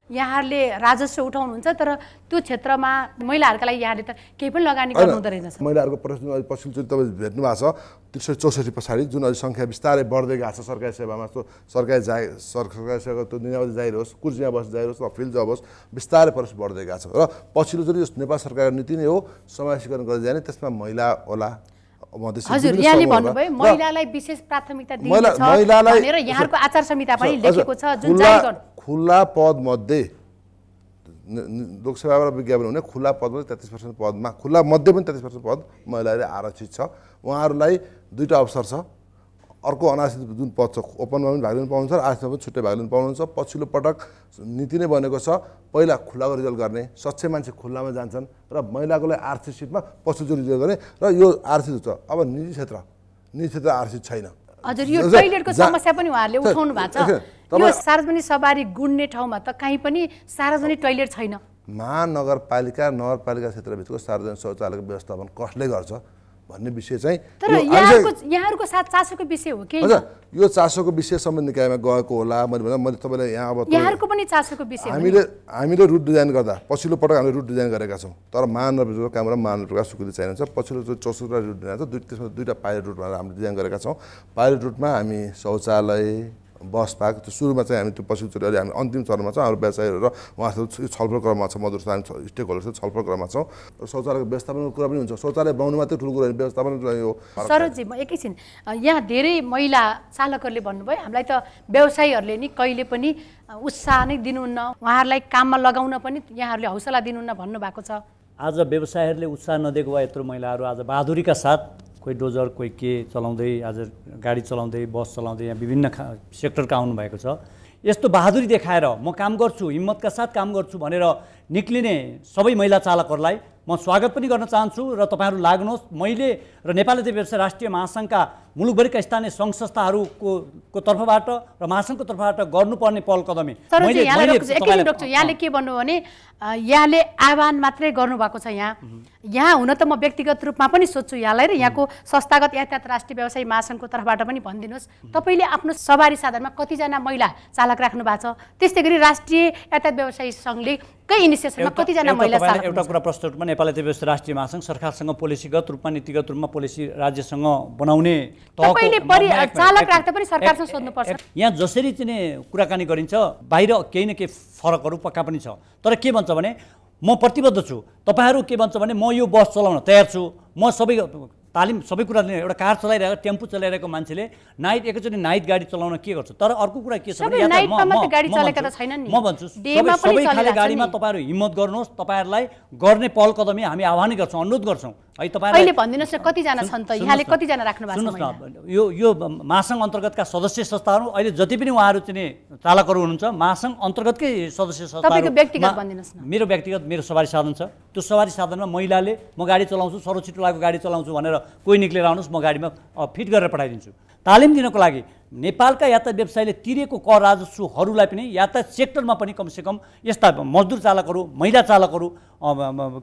यहाँहरूले राजस्व उठाउनुहुन्छ, तर त्यो क्षेत्रमा महिलाहरूका लागि यहाँले त केही पनि लगानी गर्नु हुँदो रहेछ। महिलाहरूको प्रश्न पछिल्लोचोटि तपाईँ भेट्नु भएको छ 63-64 पछाडि जुन अहिले सङ्ख्या बिस्तारै बढ्दै गएको छ सरकारी सेवामा। सरकारी सेवाको त्यो नियामती जागिर होस्, कुर्सीमा बस जागिर होस्, फिल्ड जब होस्, बिस्तारै परस बढ्दै गएको छ। र पछिल्लोचोटि यो नेपाल सरकारको नीति नै हो समावेशीकरण गर्दै जाने, त्यसमा महिला होला। हजुर, यहाँले भन्नुभयो महिलालाई विशेष प्राथमिकता दिइन्छ भनेर यहाँको आचार संहिता पनि लेखेको छ, जुन जारी गर्नु खुल्ला पद मध्ये लोकसेवाबाट विज्ञापन हुने खुल्ला पदमा 33% पदमा, खुल्ला मध्ये पनि 33% पद महिलाले आरक्षित छ। उहाँहरूलाई दुईटा अवसर छ। अर्को अनारक्षित जुन पद छ ओपनमा पनि भाग लिनु पाउनुहुन्छ, आरक्षितमा पनि छुट्टै भाग लिनु पाउनुहुन्छ। पछिल्लो पटक नीति नै बनेको छ, पहिला खुल्लाको रिजल्ट गर्ने, सच्चै मान्छे खुल्लामा जान्छन् र महिलाको लागि आरक्षित सिटमा पछिल्लो रिजल्ट गर्ने। र यो आरक्षित छ। अब निजी क्षेत्र आरक्षित छैन। हजुर, यो टोयलेटको समस्या पनि उहाँहरूले उठाउनु भएको छ। यो सार्वजनिक सवारी गुड्ने ठाउँमा त कहीँ पनि सार्वजनिक टोयलेट छैन। महानगरपालिका नगरपालिका क्षेत्रभित्रको सार्वजनिक शौचालयको व्यवस्थापन कसले गर्छ भन्ने विषय चाहिँ तर यहाँहरूको साथ चासोको विषय हो के? यो चासोको विषय सम्बन्ध निकायमा गएको होला। मैले तपाईँलाई यहाँ अब यहाँहरूको पनि चासोको विषय हामीले रुट डिजाइन गर्दा पछिल्लो पटक हामीले रुट डिजाइन गरेका छौँ, तर महानगरपालिकाको काममा महानगरपालिका स्वीकृति चाहिन्छ। पछिल्लो 64 रुट डिजाइन छ, त्यसमा दुईवटा पाइलट रुटमा हामीले डिजाइन गरेका छौँ। पाइलट रुटमा हामी शौचालय, बस पार्क, त्यो सुरुमा चाहिँ हामी त्यो पछिल्लोचोटि अहिले हामी अन्तिम चरणमा छौँ। हाम्रो व्यवसायीहरू र उहाँहरू छलफल क्रममा छ, मधुर स्टेक होल्डरसँग छलफल क्रममा छौँ। र शौचालयको व्यवस्थापनको कुरा पनि हुन्छ। शौचालय बनाउनु मात्रै ठुलो कुरा, व्यवस्थापन हो। सरोजजी, म एकैछिन, यहाँ धेरै महिला चालकहरूले भन्नुभयो हामीलाई त व्यवसायीहरूले नि कहिले पनि उत्साह नै दिनुहुन्न, उहाँहरूलाई काममा लगाउन पनि यहाँहरूले हौसला दिनुहुन्न भन्नुभएको छ। आज व्यवसायीहरूले उत्साह नदिएको भए यत्रो महिलाहरू आज बहादुरीका साथ कोही डोजर, कोही के चलाउँदै, आज गाडी चलाउँदै, बस चलाउँदै यहाँ विभिन्न सेक्टरका आउनुभएको छ। यस्तो बहादुरी देखाएर म काम गर्छु, हिम्मतका साथ काम गर्छु भनेर निक्लिने सबै महिला चालकहरूलाई म स्वागत पनि गर्न चाहन्छु र तपाईँहरू लाग्नुहोस्। मैले र नेपाली व्यवसाय राष्ट्रिय महासङ्घका मुलुकभरिका स्थानीय सङ्घ संस्थाहरूको तर्फबाट र महासङ्घको तर्फबाट गर्नुपर्ने पहल कदमी यहाँले के भन्नु भने यहाँले आह्वान मात्रै गर्नुभएको छ। यहाँ हुन त म व्यक्तिगत रूपमा पनि सोध्छु यहाँलाई र यहाँको संस्थागत यातायात राष्ट्रिय व्यवसायी महासङ्घको तर्फबाट पनि भनिदिनुहोस्, तपाईँले आफ्नो सवारी साधनमा कतिजना महिला चालक राख्नु भएको छ? त्यस्तै गरी राष्ट्रिय यातायात व्यवसायी सङ्घले कई इनिसिएसनमा कतिजना महिला चालक? एउटा कुरा प्रश्न रूपमा नेपाली व्यवसाय राष्ट्रिय महासङ्घ सरकारसँग पोलिसीगत रूपमा, नीतिगत रूपमा पोलिसी राज्यसँग बनाउने तपाईले चालक राख्दा पनि सरकारसँग सोध्नुपर्छ। यहाँ जसरी चाहिँ कुराकानी गरिन्छ बाहिर केही न केही फरकहरू पक्का पनि छ, तर के भन्छ भने म प्रतिबद्ध छु, तपाईहरू के भन्छ भने म यो बस चलाउन तयार छु, म सबै तालिम सबै कुरा एउटा कार चलाइरहेको टेम्पो चलाइरहेको मान्छेले एकैचोटि नाइट गाडी चलाउन के गर्छ। तर अर्को कुरा के छ भने म भन्छु सबै खाले गाडीमा तपाईँहरू हिम्मत गर्नुहोस्, तपाईँहरूलाई गर्ने पहल कदमी हामी आह्वान गर्छौँ, अनुरोध गर्छौँ है। अहिले भनिदिनुहोस् न कतिजना छन् त, यहाँले कतिजना राख्नु भएको छ? सुन्नुहोस् न, यो महासङ्घ अन्तर्गतका सदस्य संस्थाहरू अहिले जति पनि उहाँहरू चाहिँ चालकहरू हुनुहुन्छ महासङ्घ अन्तर्गतकै सदस्य संस्थाहरू। मेरो व्यक्तिगत मेरो सवारी साधन छ, त्यो सवारी साधनमा महिलाले म गाडी चलाउँछु, सरोचिटो लागेको गाडी चलाउँछु भनेर कोही निक्लेर आउनुहोस्, म गाडीमा फिट गरेर पठाइदिन्छु। तालिम दिनको लागि नेपालका यातायात व्यवसायले तिरेको कर राजस्वहरूलाई पनि यातायात सेक्टरमा पनि कमसेकम यस्ता मजदुर चालकहरू, महिला चालकहरू,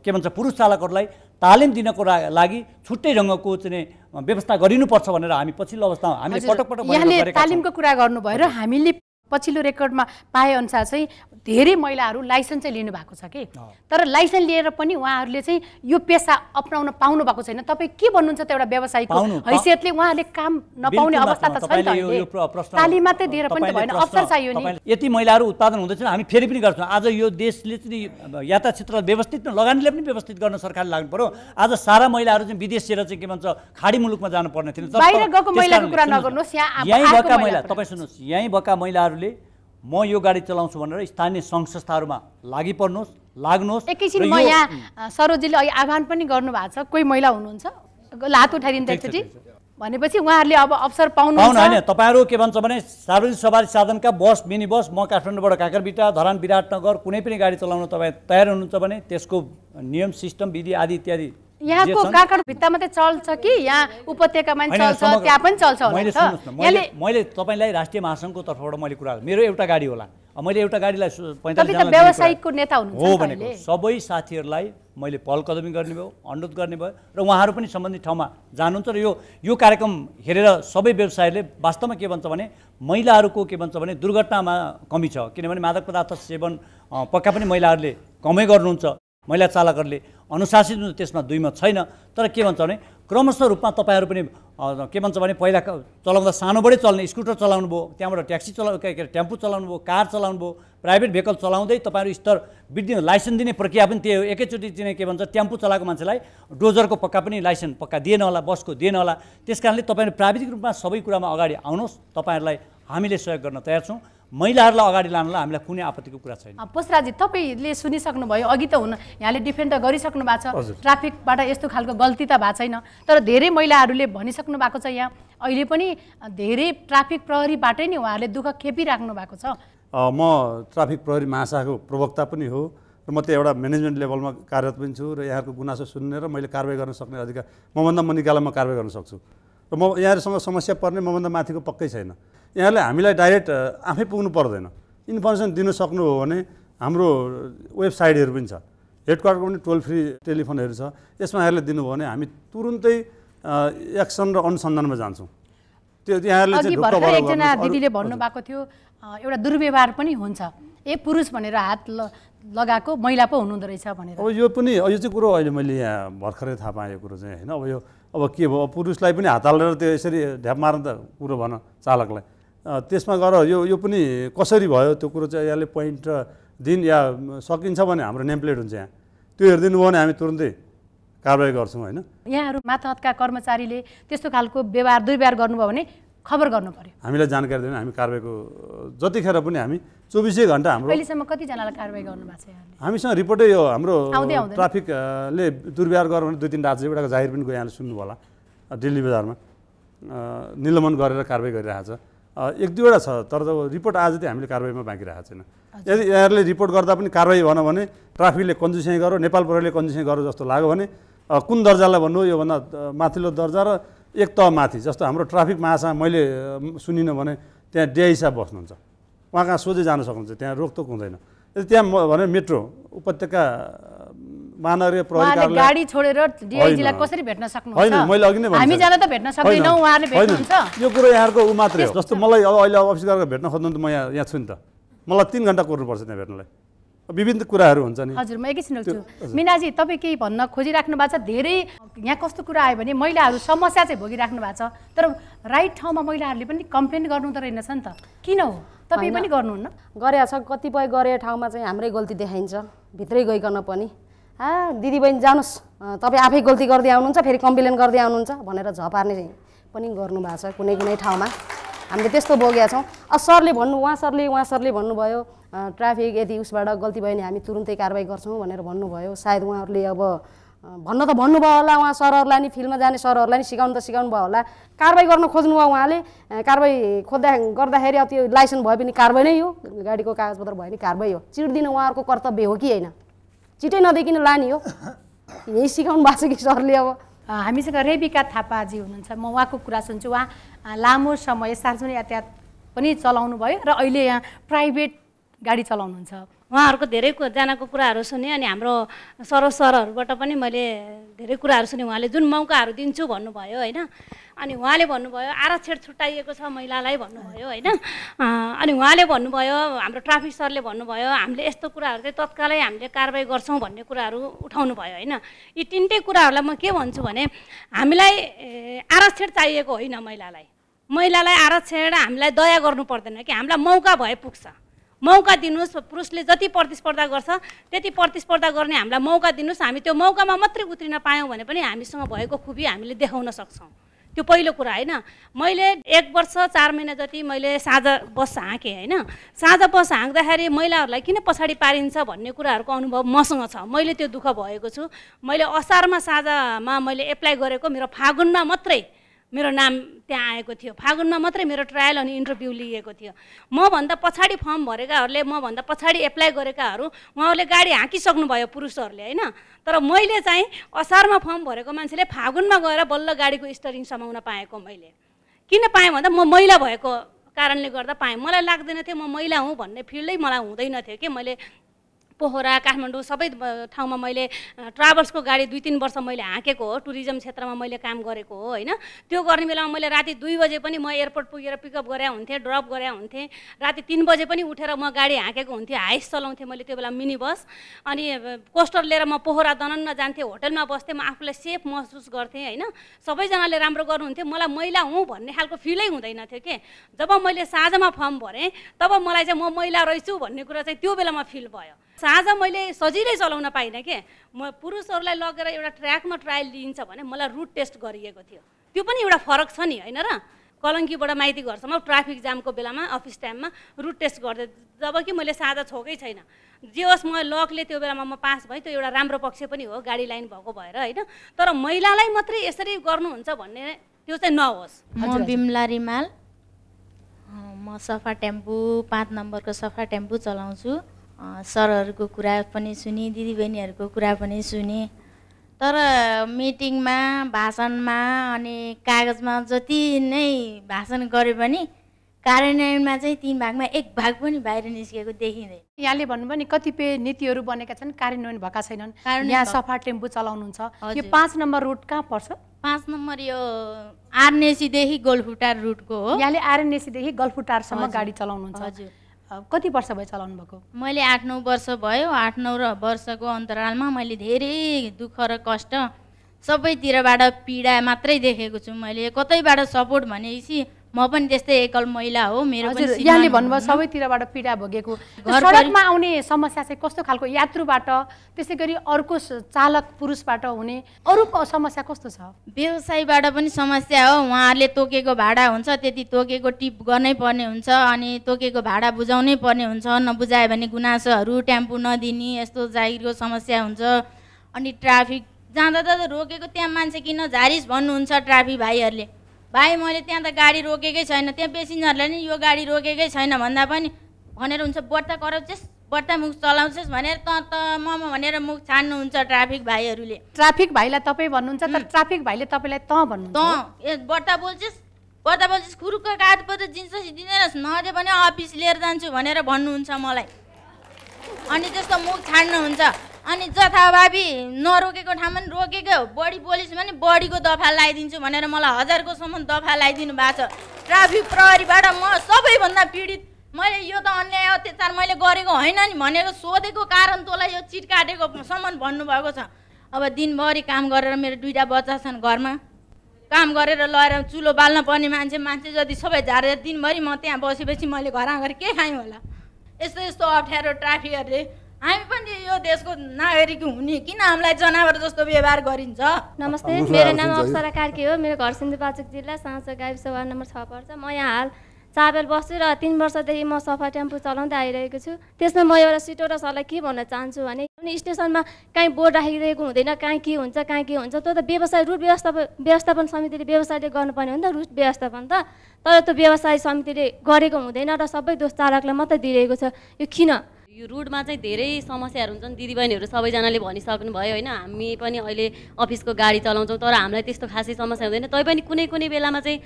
के भन्छ पुरुष चालकहरूलाई तालिम दिनको लागि छुट्टै ढङ्गको चाहिँ व्यवस्था गरिनुपर्छ भनेर हामी पछिल्लो अवस्थामा हामीले पटक पटक यहाँले तालिमको कुरा गर्नुभयो र हामीले पछिल्लो रेकर्डमा पाए अनुसार चाहिँ धेरै महिलाहरू लाइसेन्स चाहिँ लिनु भएको छ कि, तर लाइसेन्स लिएर पनि उहाँहरूले चाहिँ यो पेसा अपनाउन पाउनु भएको छैन। तपाईँ के भन्नुहुन्छ त एउटा व्यवसायीको हैसियतले उहाँहरूले काम नपाउने अवस्था त छ नि त। तालिम मात्रै दिएर पनि त भएन, अवसर चाहियो नि। यति महिलाहरू उत्पादन हुँदैछन्, हामी फेरि पनि गर्छौँ। आज यो देशले चाहिँ यातायात क्षेत्रलाई व्यवस्थित लगानीले पनि व्यवस्थित गर्न सरकारले लाग्नु पर्यो। आज सारा महिलाहरू चाहिँ विदेशतिर चाहिँ के भन्छ खाडी मुलुकमा जानुपर्ने थिएन। बाहिर गएको महिलाको कुरा नगर्नुहोस्, यहीँ भएका महिला, तपाईँ सुन्नुहोस्, यहीँ भएका महिलाहरूले म यो गाडी चलाउँछु भनेर स्थानीय सङ्घ संस्थाहरूमा लागि पर्नुहोस्, लाग्नुहोस्। एकैछिन म यहाँ सरोजीले अहिले आह्वान पनि गर्नुभएको छ, कोही महिला हुनुहुन्छ हात उठाइदिनु एकचोटि भनेपछि उहाँहरूले अब अवसर पाउनुहुन्छ होइन। तपाईँहरू के भन्छ भने सार्वजनिक सवारी साधनका बस, मिनी बस, म काठमाडौँबाट काँकरबिटा, धरान, विराटनगर कुनै पनि गाडी चलाउन तपाईँ तयार हुनुहुन्छ भने त्यसको नियम सिस्टम विधि आदि इत्यादि यहाँको काँकड भित्ता मात्रै चल्छ कि यहाँ उपत्यकामा चल्छ, त्यहाँ पनि चल्छ होला? मैले तपाईँलाई राष्ट्रिय महासङ्घको तर्फबाट मैले कुरा मेरो एउटा गाडी होला, मैले एउटा गाडीलाई 45 जना व्यवसायिकको नेता हुनुहुन्छ हो भनेको सबै साथीहरूलाई मैले पहल कदमी गर्ने भयो, अनुरोध गर्ने भयो र उहाँहरू पनि सम्बन्धित ठाउँमा जानुहुन्छ र यो कार्यक्रम हेरेर सबै व्यवसायीले वास्तवमा के भन्छ भने महिलाहरूको के भन्छ भने दुर्घटनामा कमी छ, किनभने मादक पदार्थ सेवन पक्का पनि महिलाहरूले कमै गर्नुहुन्छ, महिला चालकहरूले अनुशासित हुनु त्यसमा दुईमा छैन। तर के भन्छ भने क्रमशः रूपमा तपाईँहरू पनि के भन्छ भने पहिला चलाउँदा सानोबाटै चल्ने स्कुटर चलाउनु भयो, त्यहाँबाट ट्याक्सी टेम्पो चलाउनु भयो, कार चलाउनु भयो, प्राइभेट भेहिकल चलाउँदै तपाईँहरू स्तर वृद्धि लाइसेन्स दिने प्रक्रिया पनि त्यही हो। एकैचोटि चाहिँ के भन्छ टेम्पो चलाएको मान्छेलाई डोजरको पक्का पनि लाइसेन्स पक्का दिएन होला, बसको दिएन होला। त्यस कारणले तपाईँहरू प्राविधिक रूपमा सबै कुरामा अगाडि आउनुहोस्, तपाईँहरूलाई हामीले सहयोग गर्न तयार छौँ। महिलाहरूलाई अगाडि लानलाई हामीलाई कुनै आपत्तिको कुरा छैन। पुष्पराजी तपाईँले सुनिसक्नुभयो, अघि त यहाँले डिफेन्ड त गरिसक्नु भएको छ, ट्राफिकबाट यस्तो खालको गल्ती त भएको छैन, तर धेरै महिलाहरूले भनिसक्नु भएको छ यहाँ अहिले पनि धेरै ट्राफिक प्रहरीबाटै नै उहाँहरूले दुःख खेपिराख्नु भएको छ। म ट्राफिक प्रहरी महाशाखाको प्रवक्ता पनि हो र म त्यो एउटा म्यानेजमेन्ट लेभलमा कार्यरत पनि छु र यहाँको गुनासो सुन्ने र मैले कारवाही गर्न सक्ने अधिकार मभन्दा मुनिकालाई म कारवाही गर्न सक्छु र म यहाँहरूसँग समस्या पर्ने मभन्दा माथिको पक्कै छैन। यहाँले हामीलाई डाइरेक्ट आफै पुग्नु पर्दैन, इन्फर्मेसन दिनु सक्नुभयो भने हाम्रो वेबसाइटहरू पनि छ, हेडक्वार्टरको पनि टोल फ्री टेलिफोनहरू छ, यसमा यहाँले दिनुभयो भने हामी तुरुन्तै एक्सन र अनुसन्धानमा जान्छौँ। त्यो यहाँहरूले चाहिँ एकजना दिदीले भन्नुभएको थियो एउटा दुर्व्यवहार पनि हुन्छ, पुरुष भनेर हात लगाएको महिला पो हुनुहुँदो रहेछ भनेर। अब यो पनि यो चाहिँ कुरो अहिले मैले यहाँ भर्खरै थाहा पाएँ यो कुरो चाहिँ होइन। अब के भयो, पुरुषलाई पनि हात हालेर त्यो यसरी ढ्याप मार्न त कुरो भन चालकलाई, त्यसमा गएर यो पनि कसरी भयो त्यो कुरो चाहिँ यहाँले पोइन्ट दिन या सकिन्छ भने हाम्रो नेमप्लेट हुन्छ यहाँ, त्यो हेरिदिनु भयो भने हामी तुरुन्तै कारवाही गर्छौँ होइन। यहाँहरू मातहतका कर्मचारीले त्यस्तो खालको दुर्व्यवहार गर्नुभयो भने खबर गर्नु पर्यो, हामीलाई जानकारी दिनु, हामी कारवाहीको जतिखेर पनि हामी 24 घण्टा हाम्रो। अहिलेसम्म कतिजनालाई कारवाही गर्नुभएको छ यहाँले? हामीसँग रिपोर्टै यो हाम्रो ट्राफिकले दुर्व्यवहार गर्यो भने 2-3 राज्य एउटा जाहिर पनि गयो, यहाँले सुन्नुभयो होला, दिल्ली बजारमा निलम्बन गरेर कारवाही गरिरहेको छ। 1-2वटा छ, तर रिपोर्ट आज चाहिँ हामीले कारवाहीमा बाँकी राखेको छैन। यदि यहाँहरूले रिपोर्ट गर्दा पनि कारवाही भन भने ट्राफिकले कन्जुसिङ गर्यो, नेपाल प्रहरीले कन्जुसिङ गर्यो जस्तो लाग्यो भने कुन दर्जालाई भन्नु, योभन्दा माथिल्लो दर्जा र एक तह माथि, जस्तो हाम्रो ट्राफिक महाशाखा मैले सुनिनँ भने त्यहाँ डिआई साहब बस्नुहुन्छ, उहाँ कहाँ सोझै जान सक्नुहुन्छ, त्यहाँ रोकटोक हुँदैन। यदि त्यहाँ भने मेट्रो उपत्यका महानगरीय प्रहरी कार्यालय गाडी छोडेर डिआईजीलाई कसरी भेट्न सक्नुहुन्छ? होइन, मैले अघि नै भने हामी जान त भेट्न सक्दैनौँ, उहाँहरूले भेट्नुहुन्छ। यो कुरो यहाँको ऊ मात्रै हो, जस्तो मलाई अहिले अफिस गएर भेट्न खोज्नु त म यहाँ छु नि त, मलाई 3 घण्टा कुर्नुपर्छ त्यहाँ भेट्नलाई, विभिन्न कुराहरू हुन्छ नि। हजुर म एकैछिन रोक्छु। मिनाजी तपाईँ केही भन्न खोजिराख्नु भएको छ? धेरै यहाँ कस्तो कुरा आयो भने महिलाहरू समस्या चाहिँ भोगिराख्नु भएको छ, तर राइट ठाउँमा महिलाहरूले पनि कम्प्लेन गर्नु त रहेनछ नि त, किन हो? तपाईँ पनि गर्नुहुन्न? गरेको छ, कतिपय गरे ठाउँमा चाहिँ हाम्रै गल्ती देखाइन्छ भित्रै गइकन पनि। दिदीबहिनी जानुहोस्, तपाईँ आफै गल्ती गर्दै आउनुहुन्छ, फेरि कम्प्लेन गर्दै आउनुहुन्छ भनेर झपार्ने पनि गर्नुभएको छ कुनै कुनै ठाउँमा। हामीले त्यस्तो भोगेका छौँ। सरले उहाँ सरले भन्नुभयो ट्राफिक यदि उसबाट गल्ती भयो भने हामी तुरुन्तै कारवाही गर्छौँ भनेर भन्नुभयो। सायद उहाँहरूले अब भन्न त भन्नुभयो होला, उहाँ सरहरूलाई नि फिल्डमा जाने सरहरूलाई नि सिकाउनु भयो होला। कारवाही गर्न खोज्नुभयो उहाँले, कारवाही गर्दाखेरि अब त्यो लाइसेन्स भयो भने कारवाही नै हो, गाडीको कागजपत्र भयो भने कारवाही हो। चिट्दिनु उहाँहरूको कर्तव्य हो कि होइन? चिटै नदेखिन लाने हो, यही सिकाउनु भएको छ कि सरले? अब हामीसँग रेबिका थापाजी हुनुहुन्छ, म उहाँको कुरा सुन्छु। उहाँ लामो समय सार्वजनिक यातायात पनि चलाउनु भयो र अहिले यहाँ प्राइभेट गाडी चलाउनुहुन्छ। उहाँहरूको धेरै जनाको कुराहरू सुने अनि हाम्रो सरहरूबाट पनि मैले धेरै कुराहरू सुने। उहाँले जुन मौकाहरू दिन्छु भन्नुभयो होइन, अनि उहाँले भन्नुभयो आरक्षण छुट्याइएको छ महिलालाई भन्नुभयो होइन। अनि उहाँले भन्नुभयो, हाम्रो ट्राफिक सरले भन्नुभयो हामीले यस्तो कुराहरू चाहिँ तत्कालै हामीले कारवाही गर्छौँ भन्ने कुराहरू उठाउनु भयो होइन। यी तिनटै कुराहरूलाई म के भन्छु भने हामीलाई आरक्षण चाहिएको होइन, महिलालाई आरक्षण हामीलाई दया गर्नु पर्दैन कि, हामीलाई मौका भए पुग्छ। मौका दिनुहोस्, पुरुषले जति प्रतिस्पर्धा गर्छ त्यति प्रतिस्पर्धा गर्ने हामीलाई मौका दिनुहोस्। हामी त्यो मौकामा मात्रै उत्रिन पायौँ भने पनि हामीसँग भएको खुबी हामीले देखाउन सक्छौँ। त्यो पहिलो कुरा होइन। मैले 1 वर्ष 4 महिना जति मैले साझा बस हाँकेँ होइन। साझा बस हाँक्दाखेरि महिलाहरूलाई किन पछाडि पारिन्छ भन्ने कुराहरूको अनुभव मसँग छ। मैले त्यो दुःख भएको छु। मैले असारमा साझामा मैले एप्लाई गरेको, मेरो फागुनमा मात्रै मेरो नाम त्यहाँ आएको थियो, फागुनमा मात्रै मेरो ट्रायल अनि इन्टरभ्यू लिएको थियो। मभन्दा पछाडि फर्म भरेकाहरूले, मभन्दा पछाडि एप्लाई गरेकाहरू उहाँहरूले गाडी हाँकिसक्नु भयो पुरुषहरूले होइन। तर मैले चाहिँ असारमा फर्म भरेको मान्छेले फागुनमा गएर बल्ल गाडीको स्टरिङ समाउन पाएको। मैले किन पाएँ भन्दा म महिला भएको कारणले गर्दा पाएँ। मलाई लाग्दैन थियो म महिला हुँ भन्ने फिल्डै मलाई हुँदैन थियो कि। मैले पोखरा, काठमाडौँ सबै ठाउँमा मैले ट्राभल्सको गाडी 2-3 वर्ष मैले हाँकेको हो। टुरिज्म क्षेत्रमा मैले काम गरेको हो होइन। त्यो गर्ने बेलामा मैले राति 2 बजे पनि म एयरपोर्ट पुगेर पिकअप गरे हुन्थेँ, ड्रप गरे हुन्थेँ। राति 3 बजे पनि उठेर म गाडी हाँकेको हुन्थेँ। हाइस चलाउँथेँ मैले त्यो बेला मिनी बस। अनि कोस्टर लिएर म पोखरा दनन्न जान्थेँ, होटलमा बस्थेँ, म आफूलाई सेफ महसुस गर्थेँ होइन। सबैजनाले राम्रो गर्नुहुन्थ्यो, मलाई महिला हुँ भन्ने खालको फिलै हुँदैन थियो कि। जब मैले साझामा फर्म भरेँ तब मलाई चाहिँ म महिला रहेछु भन्ने कुरा चाहिँ त्यो बेलामा फिल भयो। साझा मैले सजिलै चलाउन पाइनँ कि। म पुरुषहरूलाई लगेर एउटा ट्र्याकमा ट्रायल लिइन्छ भने मलाई रुट टेस्ट गरिएको थियो। त्यो पनि एउटा फरक छ नि होइन र। कलङ्कीबाट माइती घरसम्म ट्राफिक जामको बेलामा अफिस टाइममा रुट टेस्ट गर्दै, जब कि मैले साझा छोकै छैन। जे होस् म लकले त्यो बेलामा म पास भएँ, त्यो एउटा राम्रो पक्ष पनि हो गाडी लाइन भएको भएर होइन। तर महिलालाई मात्रै यसरी गर्नुहुन्छ भन्ने त्यो चाहिँ नहोस्। म बिमला रिमाल, म सफा टेम्पू 5 नम्बरको सफा टेम्पू चलाउँछु। सरहरूको कुरा पनि सुने, दिदीबहिनीहरूको कुरा पनि सुने। तर मिटिङमा, भाषणमा अनि कागजमा जति नै भाषण गरे पनि कार्यान्वयनमा चाहिँ 3 भागमा 1 भाग पनि बाहिर निस्केको देखिँदैन। यहाँले भन्नुभयो नि कतिपय नीतिहरू बनेका छन्, कार्यान्वयन भएका छैनन्। यहाँ सफा टेम्पू चलाउनुहुन्छ, यो 5 नम्बर रुट कहाँ पर्छ? 5 नम्बर यो आरनेसीदेखि गलफुटार रुटको हो। यहाँले आरनेसीदेखि गलफुटारसम्म गाडी चलाउनुहुन्छ। हजुर, कति वर्ष भयो चलाउनु भएको? मैले 8-9 वर्ष भयो। 8-9 वर्षको अन्तरालमा मैले धेरै दुःख र कष्ट सबैतिरबाट पीडा मात्रै देखेको छु। मैले कतैबाट सपोर्ट भनेपछि म पनि त्यस्तै एकल महिला हो। मेरो पनि यहाँले भन्नुभयो सबैतिरबाट पीडा भोगेको। सडकमा आउने समस्या चाहिँ कस्तो खालको? यात्रुबाट, त्यसै गरी अर्को चालक पुरुषबाट हुने अरू समस्या कस्तो छ? व्यवसायीबाट पनि समस्या हो। उहाँहरूले तोकेको भाडा हुन्छ, त्यति तोकेको टिप गर्नै पर्ने हुन्छ, अनि तोकेको भाडा बुझाउनै पर्ने हुन्छ। नबुझायो भने गुनासोहरू, टेम्पू नदिने, यस्तो जागिरको समस्या हुन्छ। अनि ट्राफिक जाँदा त रोकेको त्यहाँ मान्छे किन झारिस भन्नुहुन्छ ट्राफिक भाइहरूले। भाइ मैले त्यहाँ त गाडी रोकेकै छैन, त्यहाँ पेसेन्जरले नि यो गाडी रोकेकै छैन भन्दा पनि भनेर हुन्छ बट्टा कराउँछस्, बट्टा मुख चलाउँछस् भनेर त म भनेर मुख छान्नुहुन्छ ट्राफिक भाइहरूले। ट्राफिक भाइलाई तपाईँ भन्नुहुन्छ, तर ट्राफिक भाइले तपाईँलाई त भन्नुहुन्छ। बट्टा बोल्छस् खुरुक्क कागजपत्र जिन्स दिँदैनस्, नदियो भने अफिस लिएर जान्छु भनेर भन्नुहुन्छ मलाई। अनि त्यस्तो मुख छाड्नुहुन्छ। अनि जथाभावी नरोकेको ठाउँमा पनि रोकेको, बढी बोलिस् भने बढीको दफा लगाइदिन्छु भनेर मलाई 1000को सम्म दफा लगाइदिनु भएको छ। ट्राफिक प्रहरीबाट म सबैभन्दा पीडित मैले यो त अन्याय अत्याचार मैले गरेको होइन नि भनेको सोधेको कारण तँलाई यो चिट काटेको सम्म भन्नुभएको छ। अब दिनभरि काम गरेर मेरो 2टा बच्चा छन् घरमा, काम गरेर लगेर चुलो बाल्न पर्ने मान्छे जति सबै झारेर दिनभरि म त्यहाँ बसेपछि मैले घर आएर के खाएँ होला। यस्तो यस्तो अप्ठ्यारो ट्राफिकहरूले हामी पनि यो देशको नागरिक हुने किन हामीलाई जनावर जस्तो व्यवहार गरिन्छ। नमस्ते, मेरो नाम अप्सरा कार्की हो। मेरो घर सिन्धुपाल्चोक जिल्ला साँचो गाविस वार्ड नम्बर 6 पर्छ। म यहाँ हाल चाबेल बस्छु र 3 वर्षदेखि म सफा टेम्पो चलाउँदै आइरहेको छु। त्यसमा म एउटा सिटोरा सरलाई के भन्न चाहन्छु भने स्टेसनमा काहीँ बोर्ड राखिरहेको हुँदैन, काहीँ के हुन्छ त्यो त व्यवसाय रुट व्यवस्थापन समितिले व्यवसायले गर्नुपर्ने हो नि त, रुट व्यवस्थापन त। तर त्यो व्यवसाय समितिले गरेको हुँदैन र सबै दोष चालकलाई मात्रै दिइरहेको छ। यो किन? यो रुटमा चाहिँ धेरै समस्याहरू हुन्छन्, दिदीबहिनीहरू सबैजनाले भनिसक्नुभयो होइन। हामी पनि अहिले अफिसको गाडी चलाउँछौँ तर हामीलाई त्यस्तो खासै समस्या हुँदैन। तैपनि कुनै बेलामा चाहिँ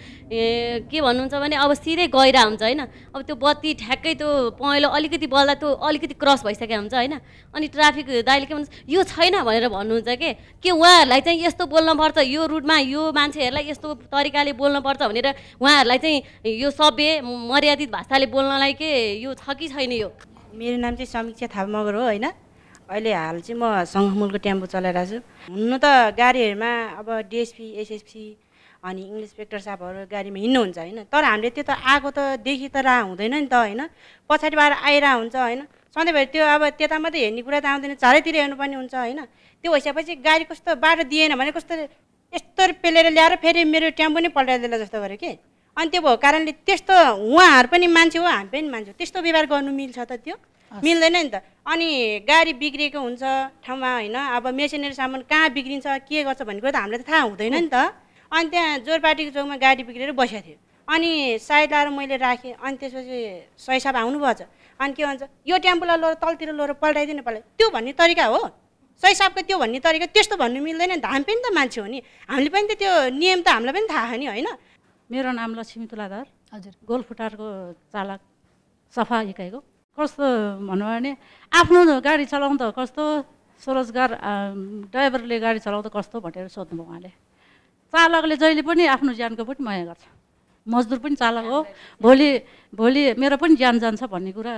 के भन्नुहुन्छ भने अब सिधै गहिरा हुन्छ होइन। अब त्यो बत्ती ठ्याक्कै त्यो पहेँलो अलिकति बल्दा त्यो अलिकति क्रस भइसकेको हुन्छ होइन। अनि ट्राफिक दाइले के भन्छ यो छैन भनेर भन्नुहुन्छ के उहाँहरूलाई चाहिँ यस्तो बोल्नुपर्छ, यो रुटमा यो मान्छेहरूलाई यस्तो तरिकाले बोल्नुपर्छ भनेर उहाँहरूलाई चाहिँ यो सभ्य मर्यादित भाषाले बोल्नलाई के यो छ कि छैन? यो मेरो नाम चाहिँ समीक्षा थापा मगर हो होइन। अहिले हाल चाहिँ म सङ्घमूलको टेम्पो चलाइरहेको छु। हुनु त गाडीहरूमा अब डिएसपी एसएसपी अनि इङ्ग्लिस इन्सपेक्टर साहबहरू गाडीमा हिँड्नुहुन्छ होइन। तर हामीले त्यो त आएको त देखि त हुँदैन नि त होइन, पछाडिबाट आइरहेको हुन्छ होइन। सधैँभरि त्यो अब त्यता मात्रै हेर्ने कुरा त आउँदैन, चारैतिर हेर्नुपर्ने हुन्छ होइन। त्यो भइसकेपछि गाडी कस्तो बाटो दिएन भने कस्तो यस्तो पेलेर ल्याएर फेरि मेरो टेम्पो नै पल्टाइदिएला जस्तो गऱ्यो कि। अनि त्यो भएको कारणले त्यस्तो उहाँहरू पनि मान्छे हो हामी पनि मान्छे हो, त्यस्तो व्यवहार गर्नु मिल्छ त? त्यो मिल्दैन नि त। अनि गाडी बिग्रेको हुन्छ ठाउँमा होइन, अब मेसिनरी सामान कहाँ बिग्रिन्छ के गर्छ भन्ने कुरा त हामीलाई त थाहा हुँदैन नि त। अनि त्यहाँ जोरपाटीको चौकमा गाडी बिग्रेर बसेको थियो, अनि साइड लाएर मैले राखेँ। अनि त्यसपछि सही साहब आउनुभएको छ, अनि के भन्छ यो टेम्पोलाई लगेर तलतिर लगेर पल्टाइदिनु पर्यो, त्यो भन्ने तरिका हो सही साहबको? त्यो भन्ने तरिका त्यस्तो भन्नु मिल्दैन नि त। हामी पनि त मान्छे हो नि, हामीले पनि त त्यो नियम त हामीलाई पनि थाहा नि होइन। मेरो नाम लक्ष्मी तुलाधर, हजुर गोलफुटारको चालक सफा इकाइको। कस्तो भन्नु भने आफ्नो गाडी चलाउनु त कस्तो स्वरोजगार, ड्राइभरले गाडी चलाउँदा कस्तो भनेर सोध्नुभयो उहाँले। चालकले जहिले पनि आफ्नो ज्यानको पनि माया गर्छ, मजदुर पनि चालक हो, भोलि मेरो पनि ज्यान जान्छ भन्ने कुरा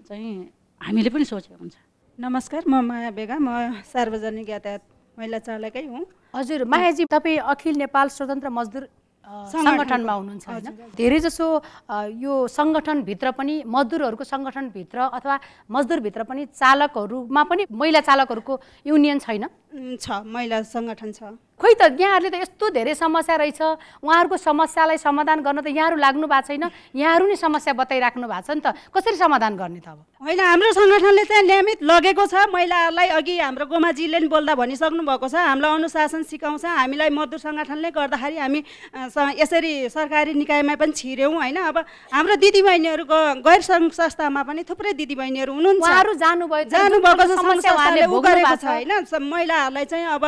चाहिँ हामीले पनि सोचेको हुन्छ। नमस्कार, म माया बेगा, म सार्वजनिक यातायात महिला चालकै हुँ। हजुर मायाजी, तपाईँ अखिल नेपाल स्वतन्त्र मजदुर सङ्गठनमा हुनुहुन्छ होइन? धेरै जसो यो सङ्गठनभित्र पनि मजदुरहरूको सङ्गठनभित्र अथवा मजदुरभित्र पनि चालकहरूमा पनि महिला चालकहरूको युनियन छैन? छ, महिला सङ्गठन छ। खोइ त यहाँहरूले त यस्तो धेरै समस्या रहेछ, उहाँहरूको समस्यालाई समाधान गर्न त यहाँहरू लाग्नु भएको छैन, यहाँहरू नै समस्या बताइराख्नु भएको छ नि त, कसरी समाधान गर्ने त? अब होइन, हाम्रो सङ्गठनले चाहिँ नियमित लगेको छ महिलाहरूलाई। अघि हाम्रो गोमाजीले नि बोल्दा भनिसक्नु भएको छ, हामीलाई अनुशासन सिकाउँछ। हामीलाई मजदुर सङ्गठनले गर्दाखेरि हामी यसरी सरकारी निकायमा पनि छिर्यौँ होइन। अब हाम्रो दिदीबहिनीहरूको गैर सङ्घ संस्थामा पनि थुप्रै दिदीबहिनीहरू हुनुहुन्छ, उहाँहरू जानुभएको छ होइन। महिलाहरूलाई चाहिँ अब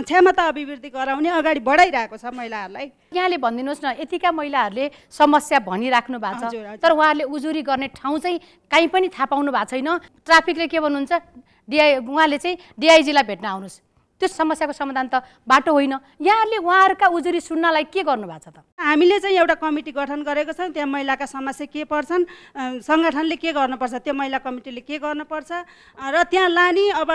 क्षमता अभिवृद्धि गराउने अगाडि बढाइरहेको छ महिलाहरूलाई। यहाँले भनिदिनुहोस् न, यतिका महिलाहरूले समस्या भनिराख्नु भएको छ तर उहाँहरूले उजुरी गर्ने ठाउँ चाहिँ कहीँ पनि थाहा पाउनु भएको छैन। ट्राफिकले के भन्नुहुन्छ, उहाँले चाहिँ डिआइजीलाई भेट्न आउनुहोस्, त्यो समस्याको समाधान त बाटो होइन। यहाँहरूले उहाँहरूका उजुरी सुन्नलाई के गर्नुभएको छ त? हामीले चाहिँ एउटा कमिटी गठन गरेको छौँ, त्यहाँ महिलाका समस्या के पर्छन्, सङ्गठनले के गर्नुपर्छ, त्यो महिला कमिटीले के गर्नुपर्छ र त्यहाँ लाने। अब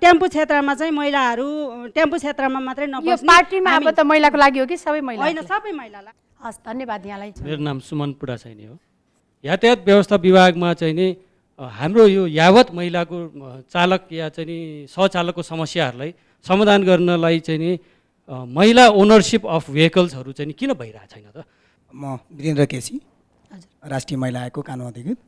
टेम्पो क्षेत्रमा चाहिँ महिलाहरू टेम्पो क्षेत्रमा मात्रै नबस्ने, पार्टीमा अब त महिलाको लागि हो कि सबै महिला? होइन, सबै महिलालाई। हस्, धन्यवाद यहाँलाई। मेरो नाम सुमन पुडासाइनी हो। यातायात व्यवस्था विभागमा चाहिँ नि हाम्रो यो यावत महिलाको चालक या चाहिँ नि सहचालकको समस्याहरूलाई समाधान गर्नलाई चाहिँ नि महिला ओनरसिप अफ भेहिकल्सहरू चाहिँ नि किन भइरहेको छैन त? म वीरेन्द्र केसी, राष्ट्रिय महिला आयोगको कानुन अधिकृत।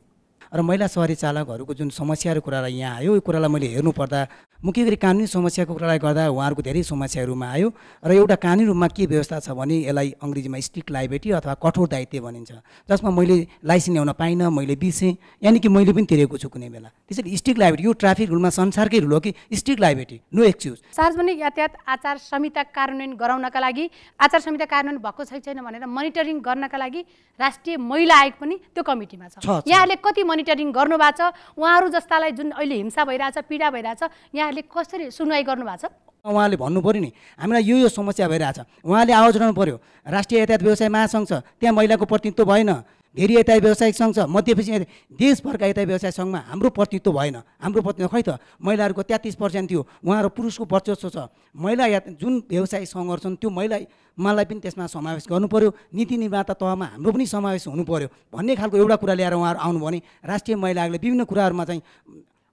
र महिला सवारी चालकहरूको जुन समस्याहरू कुरालाई यहाँ आयो, यो कुरालाई मैले हेर्नुपर्दा मुख्य गरी कानुनी समस्याको कुरालाई गर्दा उहाँहरूको धेरै समस्याहरूमा आयो। र एउटा कानुनी रूपमा के व्यवस्था छ भने यसलाई अङ्ग्रेजीमा स्ट्रिक्ट लाइबिलिटी अथवा कठोर दायित्व भनिन्छ, जसमा मैले लाइसेन्स ल्याउन पाइनँ, मैले बिर्सेँ, यानि कि मैले पनि तिरेको छु कुनै बेला। त्यसैले स्ट्रिक्ट लाइबिलिटी यो ट्राफिक रुलमा संसारकै रुल हो कि स्ट्रिक्ट लाइबिलिटी, नो एक्सक्युज। सार्वजनिक यातायात आचार संहिता कार्यान्वयन गराउनका लागि, आचार संहिता कार्यान्वयन भएको छैन भनेर मोनिटरिङ गर्नका लागि राष्ट्रिय महिला आयोग पनि त्यो कमिटीमा छ। यहाँले कति मोनिटरिङ गर्नुभएको छ? उहाँहरू जस्तालाई जुन अहिले हिंसा भइरहेछ, पीडा भइरहेछ, यहाँले कसरी सुनवाई गर्नुभएको छ? उहाँले भन्नु पऱ्यो नि, हामीलाई यो समुच्चय भइरहेछ, उहाँले आवाज उठाउनु पऱ्यो। राष्ट्रिय यातायात व्यवसाय महासङ्घ छ, त्यहाँ महिलाको प्रतिनिधित्व भएन, धेरै यता व्यवसायिक सङ्घ छ मध्यपछि देशभरका यता व्यवसाय सङ्घमा हाम्रो प्रतिनिधित्व भएन। हाम्रो प्रतिनिधित्व खै त महिलाहरूको 33% थियो, उहाँहरू पुरुषको वर्चस्व छ। महिला जुन व्यवसायिक सङ्घहरू छन् त्यो महिलालाई पनि त्यसमा समावेश गर्नु पर्यो, नीति निर्माता तहमा हाम्रो पनि समावेश हुनु पर्यो भन्ने खालको एउटा कुरा ल्याएर उहाँहरू आउनु भने राष्ट्रिय महिला आयोगले विभिन्न कुराहरूमा चाहिँ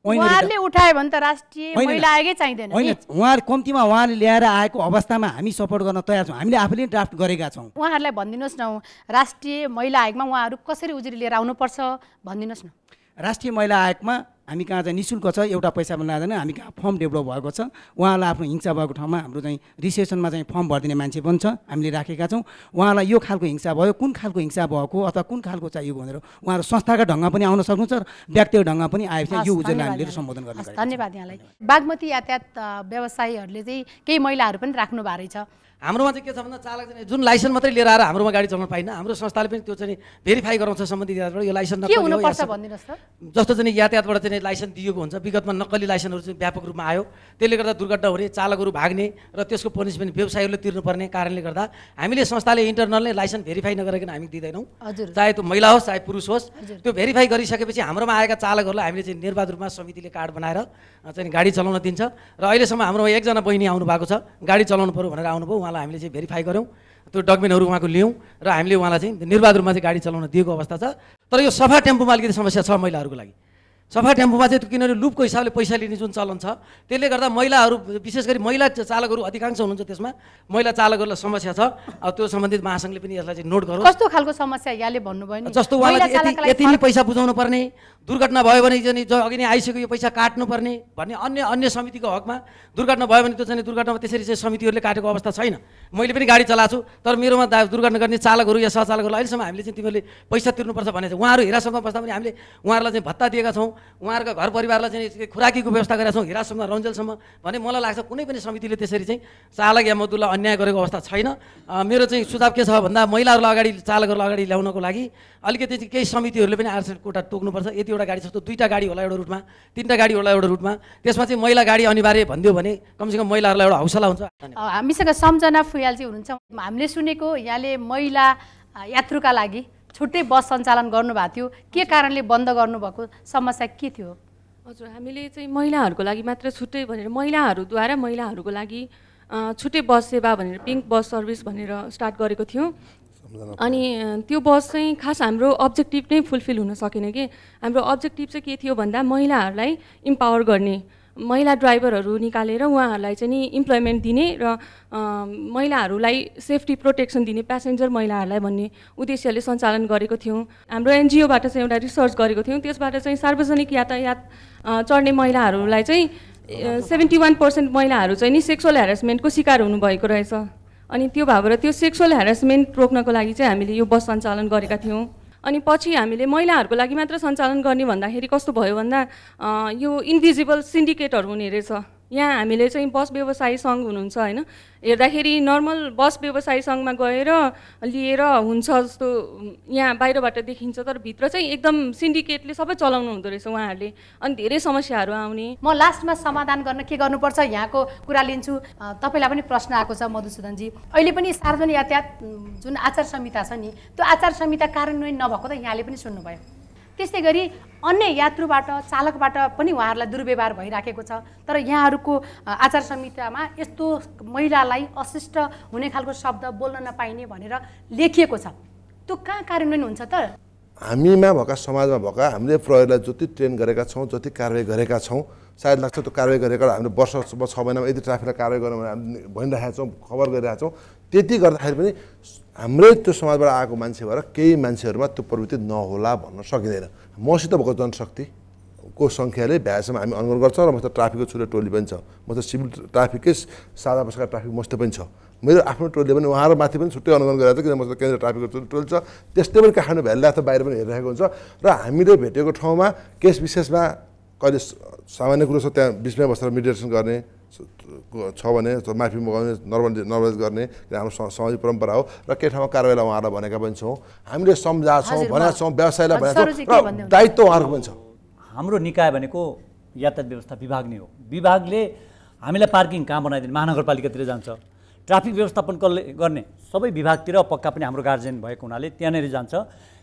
उहाँहरूले उठायो भने त राष्ट्रिय महिला आयोगै चाहिँदैन होइन। उहाँहरू कम्तीमा उहाँले ल्याएर आएको अवस्थामा हामी सपोर्ट गर्न तयार छौँ, हामीले आफूले ड्राफ्ट गरेका छौँ। उहाँहरूलाई भनिदिनुहोस् न राष्ट्रिय महिला आयोगमा उहाँहरू कसरी उजुरी लिएर आउनुपर्छ भनिदिनुहोस् न। राष्ट्रिय महिला आयोगमा हामी कहाँ चाहिँ निःशुल्क छ, एउटा पैसा पनि लाग्दैन। हामी कहाँ फर्म डेभलप भएको छ, उहाँलाई आफ्नो हिंसा भएको ठाउँमा हाम्रो चाहिँ रिसेप्सनमा चाहिँ फर्म भरिदिने मान्छे पनि छ, हामीले राखेका छौँ। उहाँलाई यो खालको हिंसा भयो, कुन खालको हिंसा भएको अथवा कुन खालको चाहिएको भनेर उहाँहरू संस्थाका ढङ्गमा पनि आउन सक्नुहुन्छ र व्यक्तिगत ढङ्गमा पनि आएपछि यो उजुरी हामीले सम्बोधन गर्ने। धन्यवाद यहाँलाई। बागमती यातायात व्यवसायीहरूले चाहिँ केही महिलाहरू पनि राख्नु भएको रहेछ। हाम्रोमा चाहिँ के छ भन्दा चालक चाहिँ जुन लाइसेन्स मात्रै लिएर आएर हाम्रोमा गाडी चलाउन पाइन्न। हाम्रो संस्थाले पनि त्यो चाहिँ भेरिफाई गराउँछ सम्बन्धित यातायातबाट यो लाइसेन्स के हुनुपर्छ भनिदिनुहोस् त। जस्तो चाहिँ यातायातबाट चाहिँ लाइसेन्स दिएको हुन्छ, विगतमा नक्कली लाइसेन्सहरू चाहिँ व्यापक रूपमा आयो, त्यसले गर्दा दुर्घटना हुने, चालकहरू भाग्ने र त्यसको पनिसमेन्ट व्यवसायीहरूले तिर्नुपर्ने कारणले गर्दा हामीले संस्थाले इन्टरनल नै लाइसेन्स भेरिफाई नगरिकन हामी दिँदैनौँ। चाहे त्यो महिला होस् चाहे पुरुष होस्, त्यो भेरिफाई गरिसकेपछि हाम्रोमा आएका चालकहरूलाई हामीले चाहिँ निर्वाध रूपमा समितिले कार्ड बनाएर चाहिँ गाडी चलाउन दिन्छ। र अहिलेसम्म हाम्रोमा एकजना बहिनी आउनु भएको छ, गाडी चलाउनु पऱ्यो भनेर आउनुभयो, उहाँलाई हामीले चाहिँ भेरिफाई गऱ्यौँ, त्यो डकुमेन्टहरू उहाँको लियौँ र हामीले उहाँलाई चाहिँ निर्वाध रूपमा चाहिँ गाडी चलाउन दिएको अवस्था छ। तर यो सफा टेम्पोमा अलिकति समस्या छ महिलाहरूको लागि। सफा टेम्पोमा चाहिँ किनभने लुपको हिसाबले पैसा लिने जुन चलन छ त्यसले गर्दा महिलाहरू विशेष गरी महिला चालकहरू अधिकांश हुनुहुन्छ, त्यसमा महिला चालकहरूलाई समस्या छ। अब त्यो सम्बन्धित महासङ्घले पनि यसलाई चाहिँ नोट गरोस्। कस्तो खालको समस्या यहाँले भन्नुभयो नि, जस्तो उहाँलाई यति नै पैसा बुझाउनु पर्ने, दुर्घटना भयो भने चाहिँ जो अघि नै आइसक्यो यो पैसा काट्नुपर्ने भन्ने अन्य समितिको हकमा दुर्घटना भयो भने त्यो चाहिँ दुर्घटनामा त्यसरी चाहिँ समितिहरूले काटेको अवस्था छैन। मैले पनि गाडी चलाएको छु, तर मेरोमा दुर्घटना गर्ने चालकहरू या सहचालकहरूलाई अहिलेसम्म हामीले चाहिँ तिमीहरूले पैसा तिर्नुपर्छ भने चाहिँ उहाँहरू हिरासतमा बस्दा पनि हामीले उहाँहरूलाई चाहिँ भत्ता दिएका छौँ, उहाँहरूको घर परिवारलाई चाहिँ खुराकीको व्यवस्था गरेका छौँ हिरासतमा रन्जेलसम्म भने मलाई लाग्छ कुनै पनि समितिले त्यसरी चाहिँ चालक या मजदुरलाई अन्याय गरेको अवस्था छैन। मेरो चाहिँ सुझाव के छ भन्दा महिलाहरूलाई अगाडि चालकहरूलाई अगाडि ल्याउनको लागि अलिकति चाहिँ केही समितिहरूले पनि आरक्षण कोटा तोक्नुपर्छ। यतिवटा गाडी छ, 2टा गाडी होला एउटा रुटमा, 3टा गाडी होला एउटा रुटमा, त्यसमा चाहिँ महिला गाडी अनिवार्य भनिदियो भने कमसेकम महिलाहरूलाई एउटा हौसला हुन्छ। हामीसँग सम्झना फुयालजी हुनुहुन्छ, हामीले सुनेको यहाँले महिला यात्रुका लागि छुट्टै बस सञ्चालन गर्नुभएको थियो, के कारणले बन्द गर्नुभएको, समस्या के थियो? हजुर, हामीले चाहिँ महिलाहरूको लागि मात्र छुट्टै भनेर महिलाहरूद्वारा महिलाहरूको लागि छुट्टै बस सेवा भनेर पिङ्क बस सर्भिस भनेर स्टार्ट गरेको थियौँ। अनि त्यो बस चाहिँ खास हाम्रो अब्जेक्टिभ नै फुलफिल हुन सकेन कि। हाम्रो अब्जेक्टिभ चाहिँ के थियो भन्दा महिलाहरूलाई इम्पावर गर्ने, महिला ड्राइभरहरू निकालेर उहाँहरूलाई चाहिँ नि इम्प्लोइमेन्ट दिने र महिलाहरूलाई सेफ्टी प्रोटेक्सन दिने, प्यासेन्जर महिलाहरूलाई भन्ने उद्देश्यले सञ्चालन गरेको थियौँ। हाम्रो एनजिओबाट चाहिँ एउटा रिसर्च गरेको थियौँ, त्यसबाट चाहिँ सार्वजनिक यातायात चढ्ने महिलाहरूलाई चाहिँ 71% महिलाहरू चाहिँ नि सेक्सुअल ह्यारेसमेन्टको शिकार हुनुभएको रहेछ। अनि त्यो भएर त्यो सेक्सुअल ह्यारेसमेन्ट रोक्नको लागि चाहिँ हामीले यो बस सञ्चालन गरेका थियौँ। अनि पछि हामीले महिलाहरूको लागि मात्र सञ्चालन गर्ने भन्दाखेरि कस्तो भयो भन्दा यो इन्भिजिबल सिन्डिकेटहरू हुने रहेछ। यहाँ हामीले चाहिँ बस व्यवसायी सङ्घ हुनुहुन्छ होइन, हेर्दाखेरि नर्मल बस व्यवसायी सङ्घमा गएर लिएर हुन्छ जस्तो यहाँ बाहिरबाट देखिन्छ, तर भित्र चाहिँ एकदम सिन्डिकेटले सबै चलाउनु हुँदो रहेछ उहाँहरूले, अनि धेरै समस्याहरू आउने। म लास्टमा समाधान गर्न के गर्नुपर्छ यहाँको कुरा लिन्छु। तपाईँलाई पनि प्रश्न आएको छ मधुसूदनजी, अहिले पनि सार्वजनिक यातायात जुन आचार संहिता छ नि त्यो आचार संहिता कार्यान्वयन नभएको त यहाँले पनि सुन्नुभयो। त्यस्तै गरी अन्य यात्रुबाट चालकबाट पनि उहाँहरूलाई दुर्व्यवहार भइराखेको छ, तर यहाँहरूको आचार संहितामा यस्तो महिलालाई अशिष्ट हुने खालको शब्द बोल्न नपाइने भनेर लेखिएको छ, त्यो कहाँ कार्यान्वयन हुन्छ त? हामीमा भएका समाजमा भएका हामीले प्रहरीलाई जति ट्रेन गरेका छौँ, जति कारवाही गरेका छौँ, सायद लाग्छ त्यो कारवाही गरेका हामीले वर्ष 6 महिनामा यदि ट्राफिकलाई कारवाही गरौँ भने हामीले भनिरहेका छौँ, खबर गरिरहेका छौँ। त्यति गर्दाखेरि पनि हाम्रै त्यो समाजबाट आएको मान्छे भएर केही मान्छेहरूमा त्यो प्रवृत्ति नहोला भन्न सकिँदैन। मसित भएको जनशक्तिको सङ्ख्याले भ्याएसम्म हामी अनुगमन गर्छौँ र मसित ट्राफिकको छुट्टै टोली पनि छ, मसित सिभिल ट्राफिकै सादा बसका ट्राफिक मसित पनि छ। मेरो आफ्नो टोलीले पनि उहाँहरूमाथि पनि छुट्टै अनुगमन गरेको छ, किन मसित केन्द्रीय ट्राफिकको टोली छ, त्यसले पनि काठमाडौँ भ्यालीलाई त बाहिर पनि हेरिरहेको हुन्छ। र हामीले भेटेको ठाउँमा केस विशेषमा कहिले सामान्य कुरो छ त्यहाँ बिचमै बसेर मिडिएसन गर्ने छ भने माफी मगाउने, नर्मलाइज गर्ने, हाम्रो सामाजिक परम्परा हो। र के ठाउँमा कारवाहीलाई उहाँहरूलाई भनेका पनि छौँ, हामीले सम्झाएको छौँ, भनेका छौँ, व्यवसायलाई भनेका छौँ, र दायित्व उहाँहरूको पनि छ। हाम्रो निकाय भनेको यातायात व्यवस्था विभाग नै हो। विभागले हामीलाई पार्किङ कहाँ बनाइदिने, महानगरपालिकातिर जान्छ, ट्राफिक व्यवस्थापन गर्ने सबै विभागतिर पक्का पनि हाम्रो गार्जियन भएको हुनाले त्यहाँनिर जान्छ।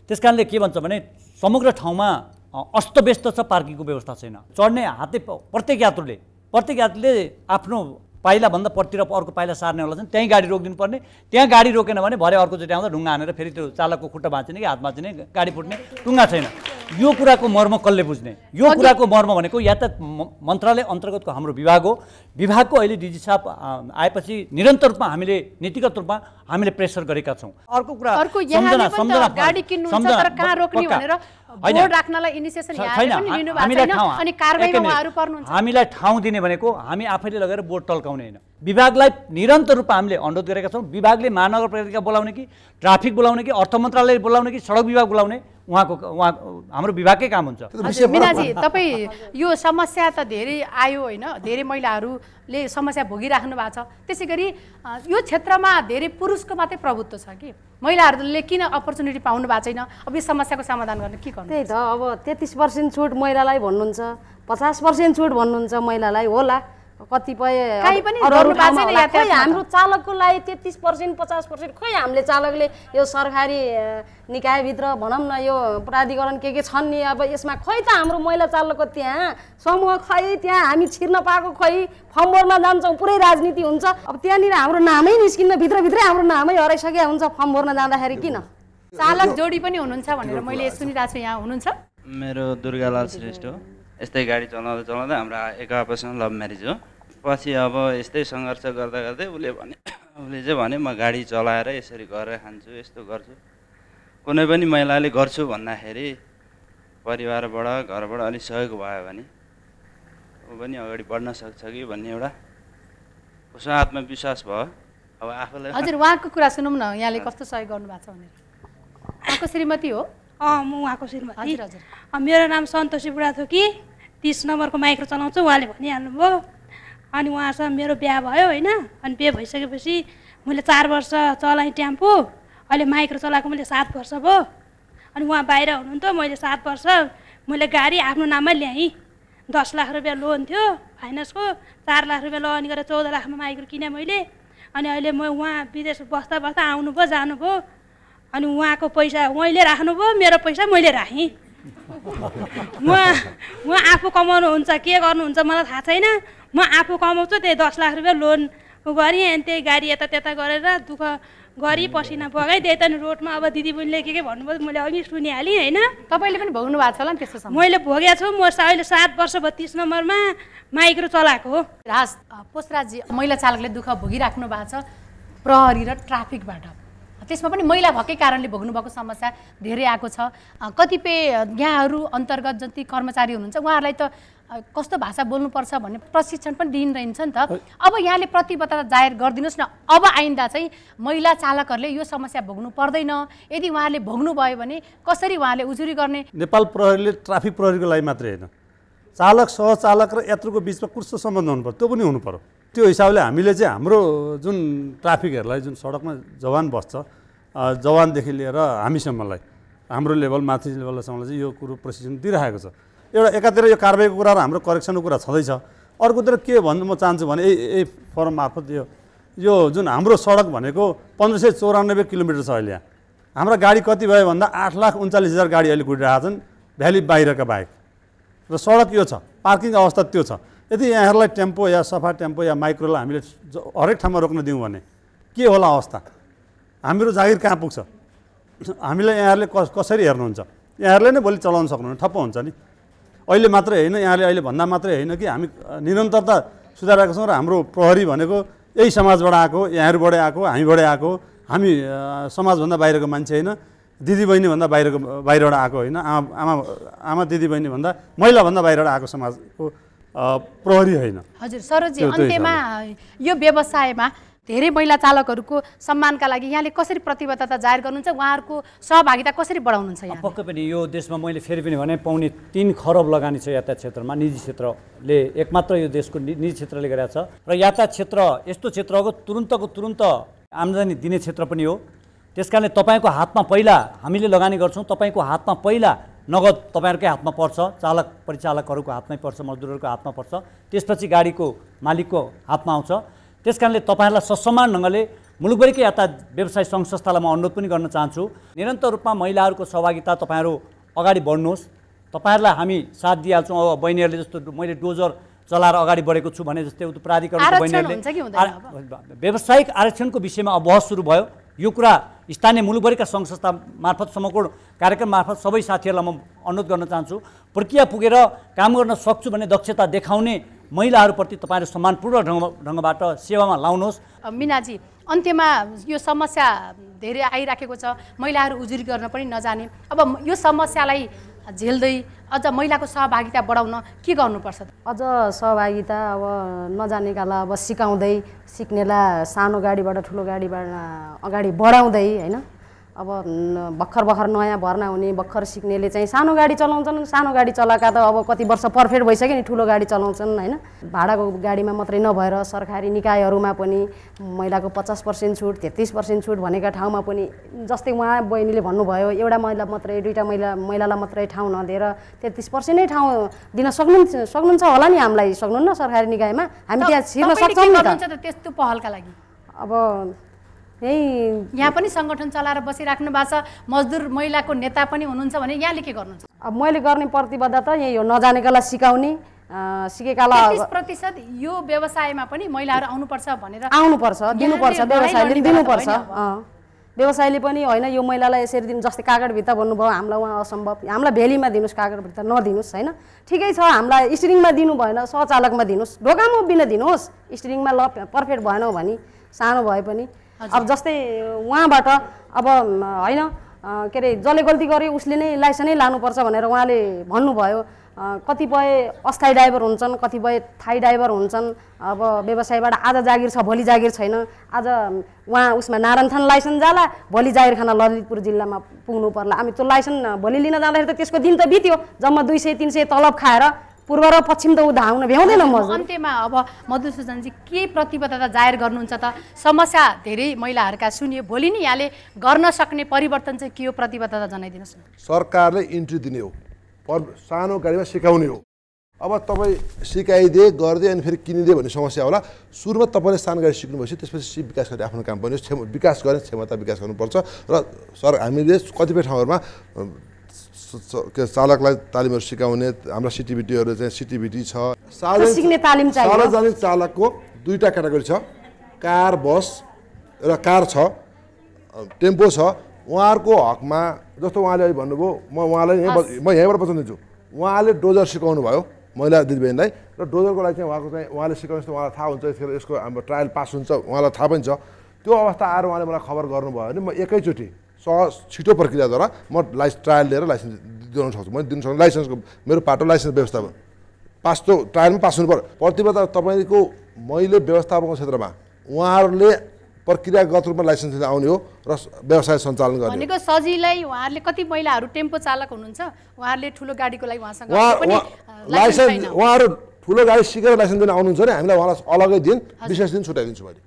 त्यस कारणले के भन्छ भने समग्र ठाउँमा अस्तव्यस्त छ, पार्किङको व्यवस्था छैन। चढ्ने हातले प्रत्येक यात्रुले आफ्नो पाइलाभन्दा पट्टि र अर्को पाइला सार्नेवाला छन्, त्यहीँ गाडी रोकिदिनु पर्ने। त्यहाँ गाडी रोकेन भने भरे अर्कोचोटि आउँदा ढुङ्गा हानेर फेरि त्यो चालकको खुट्टा भाँचिने कि हात भाँचिने, गाडी फुट्ने, टुङ्गा छैन। यो कुराको मर्म कसले बुझ्ने? यो कुराको मर्म भनेको यातायात मन्त्रालय अन्तर्गतको हाम्रो विभाग हो। विभागको अहिले डिजी साहब आएपछि निरन्तर रूपमा हामीले नीतिगत रूपमा हामीले प्रेसर गरेका छौँ। अर्को कुरा गाडी किन्नुहुन्छ तर कहाँ रोक्ने भनेर बोर्ड राख्नलाई इनिसिएसन यहाँले पनि लिनु भएको छैन अनि कारबाहीमा उहाँहरु पर्नुहुन्छ। हामीलाई ठाउँ दिने भनेको हामी आफैले लगेर बोर्ड टल्काउने हैन। विभागलाई निरन्तर रूपमा हामीले अनुरोध गरेका छौँ। विभागले महानगरपालिका बोलाउने कि ट्राफिक बोलाउने कि अर्थ मन्त्रालय बोलाउने कि सडक विभाग बोलाउने उहाँको हाम्रो विभागकै काम हुन्छ। मीनाजी, तपाईँ यो समस्या त धेरै आयो होइन, धेरै महिलाहरूले समस्या भोगिराख्नु भएको छ। त्यसै गरी यो क्षेत्रमा धेरै पुरुषको मात्रै प्रभुत्व छ कि महिलाहरूले किन अपर्च्युनिटी पाउनु भएको छैन? अब यो समस्याको समाधान गर्न के गर्नु? त्यही त, अब 33% छुट महिलालाई भन्नुहुन्छ, 50% छुट भन्नुहुन्छ महिलालाई, होला कतिपय हाम्रो चालकको लागि 33% 50%, खोइ हामीले चालकले यो सरकारी निकायभित्र भनौँ न यो प्राधिकरण के छन् नि, अब यसमा खोइ त हाम्रो महिला चालकको त्यहाँ समूह खै त्यहाँ हामी छिर्न पाएको खोइ फर्म भर्न जान्छौँ, पुरै राजनीति हुन्छ। अब त्यहाँनिर हाम्रो नामै निस्किन्न, भित्रभित्रै हाम्रो नामै हराइसकेको हुन्छ फर्म भर्न जाँदाखेरि। किन चालक जोडी पनि हुनुहुन्छ भनेर मैले सुनिरहेको छु, यहाँ हुनुहुन्छ? मेरो दुर्गालाल श्रेष्ठ हो। यस्तै गाडी चलाउँदा हाम्रो एक आपसमा लभ म्यारेज हो। पछि अब यस्तै सङ्घर्ष गर्दा गर्दै उसले चाहिँ भने म गाडी चलाएर यसरी गरेर खान्छु, यस्तो गर्छु। कुनै पनि महिलाले गर्छु भन्दाखेरि परिवारबाट घरबाट अलिक सहयोग भयो भने ऊ पनि अगाडि बढ्न सक्छ कि भन्ने एउटा उसमा आत्मविश्वास भयो। अब आफूलाई हजुर उहाँको कुरा सुनौँ न, यहाँले कस्तो सहयोग गर्नुभएको छ भनेर। उहाँको श्रीमती हो? म उहाँको श्रीमती। हजुर हजुर। मेरो नाम सन्तोषी बुढाथोकी, 30 नम्बरको माइक्रो चलाउँछु। उहाँले भनिहाल्नुभयो। अनि उहाँसँग मेरो बिहा भयो होइन। अनि बिहा भइसकेपछि मैले 4 वर्ष चलाएँ टेम्पो, अहिले माइक्रो चलाएको मैले 7 वर्ष भयो। अनि उहाँ बाहिर हुनुहुन्थ्यो, मैले 7 वर्ष मैले गाडी आफ्नो नाममै ल्याएँ। 10 लाख रुपियाँ लोन थियो फाइनेन्सको, 4 लाख रुपियाँ लोन गरेर 14 लाखमा माइक्रो किनेँ मैले। अनि अहिले म उहाँ विदेश बस्दा आउनुभयो जानुभयो। अनि उहाँको पैसा उहाँले राख्नुभयो, मेरो पैसा मैले राखेँ। उहाँ आफू कमाउनुहुन्छ, के गर्नुहुन्छ मलाई थाहा छैन। म आफू कमाउँछु, त्यही 10 लाख रुपियाँ लोन गरेँ। अनि त्यही गाडी यता गरेर दुःख गरी पसिना बगाएँ। त्यही त रोडमा अब दिदीबहिनीले के भन्नुभयो मैले अघि सुनिहालेँ होइन। तपाईँले पनि भोग्नु भएको छ होला नि त्यस्तो समय? मैले भोगेको छु। म अहिले 7 वर्ष भयो 30 नम्बरमा माइक्रो चलाएको हो। राज पोषराजी, महिला चालकले दुःख भोगिराख्नु भएको छ प्रहरी र ट्राफिकबाट। त्यसमा पनि महिला भएकै कारणले भोग्नुभएको समस्या धेरै आएको छ। कतिपय यहाँहरू अन्तर्गत जति कर्मचारी हुनुहुन्छ उहाँहरूलाई त कस्तो भाषा बोल्नुपर्छ भन्ने प्रशिक्षण पनि दिइरहन्छ नि त। अब यहाँले प्रतिबद्धता जाहेर गरिदिनुहोस् न, अब आइन्दा चाहिँ महिला चालकहरूले यो समस्या भोग्नु पर्दैन। यदि उहाँले भोग्नुभयो भने कसरी उहाँले उजुरी गर्ने? नेपाल प्रहरीले ट्राफिक प्रहरीको लागि मात्रै होइन, चालक सहचालक र यात्रुको बिचमा कस्तो सम्बन्ध हुनु पर्यो त्यो पनि हुनु पर्यो। त्यो हिसाबले हामीले चाहिँ हाम्रो जुन ट्राफिकहरूलाई जुन सडकमा जवान बस्छ, जवानदेखि लिएर हामीसम्मलाई हाम्रो लेभल माथि लेभलसम्मलाई चाहिँ यो कुरो प्रशिक्षण दिइरहेको छ। एउटा एकातिर यो कारबाहीको कुरा र हाम्रो करेक्सनको कुरा छँदैछ, अर्कोतिर के भन्नु म चाहन्छु भने यही फोरम मार्फत यो जुन हाम्रो सडक भनेको 1594 किलोमिटर छ अहिले। यहाँ हाम्रा गाडी कति भयो भन्दा 8,39,000 गाडी अहिले गुडिरहेका छन् भ्याली बाहिरका बाहेक। र सडक यो छ, पार्किङ अवस्था त्यो छ। यदि यहाँहरूलाई टेम्पो या सफा टेम्पो या माइक्रोलाई हामीले हरेक ठाउँमा रोक्न दिउँ भने के होला अवस्था? हाम्रो जागिर कहाँ पुग्छ? हामीलाई यहाँहरूले कसरी हेर्नुहुन्छ? यहाँहरूले नै भोलि चलाउन सक्नुहुन्न, ठप्प हुन्छ नि। अहिले मात्रै होइन, यहाँले अहिले भन्दा मात्रै होइन कि हामी निरन्तरता सुधारेका छौँ। र हाम्रो प्रहरी भनेको यही समाजबाट आएको, यहाँहरूबाटै आएको, हामीबाटै आएको। हामी समाजभन्दा बाहिरको मान्छे होइन, दिदीबहिनीभन्दा बाहिरबाट आएको होइन, आमा दिदीबहिनीभन्दा महिलाभन्दा बाहिरबाट आएको समाजको प्रहरी होइन। हजुर सरोजी, अन्त्यमा यो व्यवसायमा धेरै महिला चालकहरूको सम्मानका लागि यहाँले कसरी प्रतिबद्धता जाहेर गर्नुहुन्छ? उहाँहरूको सहभागिता कसरी बढाउनुहुन्छ? यहाँ पक्कै पनि यो देशमा मैले फेरि पनि भने 3.25 खरब लगानी छ यातायात क्षेत्रमा। निजी क्षेत्रले एकमात्र यो देशको निजी क्षेत्रले गरेको छ। र यातायात क्षेत्र यस्तो क्षेत्र हो तुरुन्तको तुरुन्त आम्दानी दिने क्षेत्र पनि हो। त्यस कारणले तपाईँको हातमा पहिला हामीले लगानी गर्छौँ, तपाईँको हातमा पहिला नगद तपाईँहरूकै हातमा पर्छ, चालक परिचालकहरूको हातमै पर्छ, मजदुरहरूको हातमा पर्छ, त्यसपछि गाडीको मालिकको हातमा आउँछ। त्यस कारणले तपाईँहरूलाई ससमान ढङ्गले मुलुकभरिकै यातायात व्यवसाय सङ्घ संस्थालाई म अनुरोध पनि गर्न चाहन्छु, निरन्तर रूपमा महिलाहरूको सहभागिता तपाईँहरू अगाडि बढ्नुहोस्। तपाईँहरूलाई हामी साथ दिइहाल्छौँ। अब बहिनीहरूले जस्तो मैले डोजर चलाएर अगाडि बढेको छु भने जस्तै प्राधिकरणको बहिनीहरूले व्यावसायिक आरक्षणको विषयमा अब बहस सुरु भयो। यो कुरा स्थानीय मुलुकभरिका सङ्घ संस्था मार्फत समकोण कार्यक्रम मार्फत सबै साथीहरूलाई म अनुरोध गर्न चाहन्छु, प्रक्रिया पुगेर काम गर्न सक्छु भन्ने दक्षता देखाउने महिलाहरूप्रति तपाईँहरू सम्मानपूर्ण ढङ्गबाट सेवामा लाउनुहोस्। मिनाजी, अन्त्यमा यो समस्या धेरै आइराखेको छ, महिलाहरू उजुरी गर्न पनि नजाने, अब यो समस्यालाई झेल्दै अझ महिलाको सहभागिता बढाउन के गर्नुपर्छ? अझ सहभागिता अब नजानेकालाई अब सिकाउँदै, सिक्नेलाई सानो गाडीबाट ठुलो गाडीबाट अगाडि बढाउँदै होइन। अब भर्खर नयाँ भर्ना हुने भर्खर सिक्नेले चाहिँ सानो गाडी चलाउँछन्, सानो गाडी चलाएका त अब कति वर्ष पर्फेक्ट भइसक्यो नि ठुलो गाडी चलाउँछन् होइन। भाडाको गाडीमा मात्रै नभएर सरकारी निकायहरूमा पनि महिलाको 50% छुट 33% छुट भनेका ठाउँमा पनि जस्तै उहाँ बहिनीले भन्नुभयो एउटा महिला मात्रै दुईवटा महिलालाई मात्रै ठाउँ नदिएर 33% नै ठाउँ दिन सक्नुहुन्छ होला नि। हामीलाई सक्नुहुन्न सरकारी निकायमा, हामी त्यहाँ छिर्न सक्छौँ नि त त्यस्तो पहलका लागि। अब यहाँ पनि सङ्गठन चलाएर बसिराख्नु भएको छ, मजदुर महिलाको नेता पनि हुनुहुन्छ भने यहाँले के गर्नुहुन्छ? अब मैले गर्ने प्रतिबद्धता यही हो, नजानेकालाई सिकाउने, सिकेकालाई 30% यो व्यवसायमा पनि महिलाहरू आउनुपर्छ भनेर आउनुपर्छ, दिनुपर्छ, व्यवसायले दिनुपर्छ। व्यवसायले पनि होइन यो महिलालाई यसरी दिनु, जस्तै कागड भित्ता भन्नुभयो हामीलाई उहाँ असम्भव, हामीलाई भेलीमा दिनुहोस् कागड भित्ता नदिनुहोस् होइन। ठिकै छ, हामीलाई स्टिरिङमा दिनु भएन, सहचालकमा दिनुहोस्, ढोकामा बिना दिनुहोस्, स्टिरिङमा ल पर्फेक्ट भएन भने सानो भए पनि। अब जस्तै उहाँबाट अब होइन के अरे जसले गल्ती गर्यो उसले नै लाइसेन्सै लानुपर्छ भनेर उहाँले भन्नुभयो। कतिपय अस्थायी ड्राइभर हुन्छन्, कतिपय थाई ड्राइभर हुन्छन्। अब व्यवसायबाट आज जागिर छ भोलि जागिर छैन, आज उहाँ उसमा नारायणथान लाइसेन्स जाला, भोलि जागिरखाना ललितपुर जिल्लामा पुग्नु पर्ला। हामी त्यो लाइसेन्स भोलि लिन जाँदाखेरि त त्यसको दिन त बित्यो, जम्मा 200-300 तलब खाएर पूर्व र पश्चिम त धाउन भ्याउँदैन। अन्त्यमा अब मधुसूदनजी के प्रतिबद्धता जाहेर गर्नुहुन्छ त? समस्या धेरै महिलाहरूका सुनियो, भोलि नै यहाँले गर्न सक्ने परिवर्तन चाहिँ के हो प्रतिबद्धता जनाइदिनुहोस् न। सरकारले इन्ट्री दिने हो, सानो गाडीमा सिकाउने हो। अब तपाईँ सिकाइदिए गरिदिए अनि फेरि किनिदिए भन्ने समस्या होला। सुरुमा तपाईँले सानो गाडी सिक्नु भएपछि त्यसपछि विकास गर्ने आफ्नो काम पनि विकास गर्ने क्षमता विकास गर्नुपर्छ। र हामीले कतिपय ठाउँहरूमा चालकलाई तालिमहरू सिकाउने हाम्रा सिटिभिटीहरू चाहिँ सिटिभिटी छ। सार्वजनिक चालकको दुईवटा क्याटेगोरी छ, कार बस र कार छ, टेम्पो छ। उहाँहरूको हकमा जस्तो उहाँले अहिले भन्नुभयो, म यहीँबाट बचाउनु दिन्छु। उहाँले डोजर सिकाउनु भयो महिला दिदीबहिनीलाई, र डोजरको लागि चाहिँ उहाँले सिकाउनु जस्तो उहाँलाई थाहा हुन्छ, यसको हाम्रो ट्रायल पास हुन्छ उहाँलाई थाहा पनि छ। त्यो अवस्था आएर उहाँले मलाई खबर गर्नुभयो भने म एकैचोटि छिटो प्रक्रियाद्वारा म ट्रायल लिएर लाइसेन्स दिनु सक्छु। मैले दिनु सक्छु लाइसेन्सको मेरो पाटो लाइसेन्स व्यवस्थापन पास त ट्रायलमा पास हुनु पर्यो। प्रतिबद्धता तपाईँको मैले व्यवस्थापनको क्षेत्रमा उहाँहरूले प्रक्रियागत रूपमा लाइसेन्स लिएर आउने हो र व्यवसाय सञ्चालन गर्ने भनेको सजिलै। उहाँहरूले कति महिलाहरू टेम्पो चालक हुनुहुन्छ, उहाँहरूले ठुलो गाडीको लागि उहाँसँग लाइसेन्स उहाँहरू ठुलो गाडी सिकेर लाइसेन्स दिन आउनुहुन्छ भने हामीलाई उहाँलाई अलग्गै दिन विशेष दिन छुट्याइदिन्छु मैले,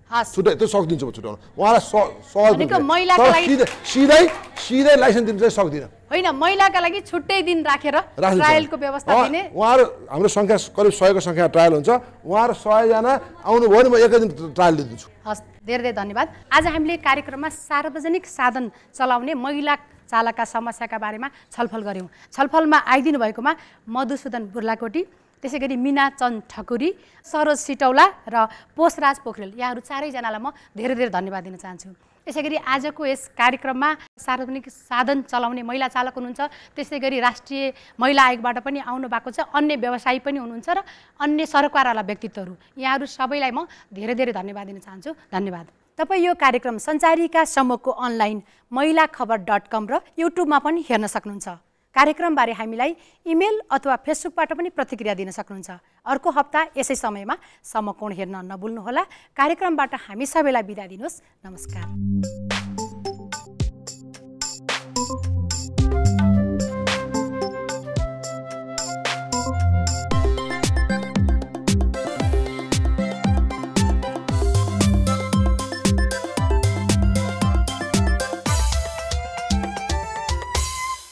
त्यो सक्दिन्छु म छुट्याउनु। उहाँलाई सिधै लाइसेन्स दिनु चाहिँ सक्दिनँ होइन, महिलाका लागि छुट्टै दिन राखेर ट्रायलको व्यवस्था दिने। उहाँहरू हाम्रो सङ्ख्या करिब 100को सङ्ख्या ट्रायल हुन्छ, उहाँहरू 100जना आउनुभयो भने म एकै दिन ट्रायल दिन्छु। हस्, धेरै धन्यवाद। आज हामीले कार्यक्रममा सार्वजनिक साधन चलाउने महिला चालकका समस्याका बारेमा छलफल गऱ्यौँ। छलफलमा आइदिनु भएकोमा मधुसूदन बुर्लाकोटी, त्यसै गरी मिना चन्द ठकुरी, सरोज सिटौला र पोषराज पोखरेल, यहाँहरू चारैजनालाई म धेरै धेरै धन्यवाद दिन चाहन्छु। त्यसै गरी आजको यस कार्यक्रममा सार्वजनिक साधन चलाउने महिला चालक हुनुहुन्छ, त्यसै गरी राष्ट्रिय महिला आयोगबाट पनि आउनु भएको छ, अन्य व्यवसायी पनि हुनुहुन्छ र अन्य सरकारवाला व्यक्तित्वहरू, यहाँहरू सबैलाई म धेरै धेरै धन्यवाद दिन चाहन्छु। धन्यवाद। तपाईँ यो कार्यक्रम सञ्चारिका समूहको अनलाइन महिलाखबर.com र युट्युबमा पनि हेर्न सक्नुहुन्छ। कार्यक्रमबारे हामीलाई इमेल अथवा फेसबुकबाट पनि प्रतिक्रिया दिन सक्नुहुन्छ। अर्को हप्ता यसै समयमा समकोण हेर्न नभुल्नुहोला। कार्यक्रमबाट हामी सबैलाई बिदा दिनुहोस्। नमस्कार।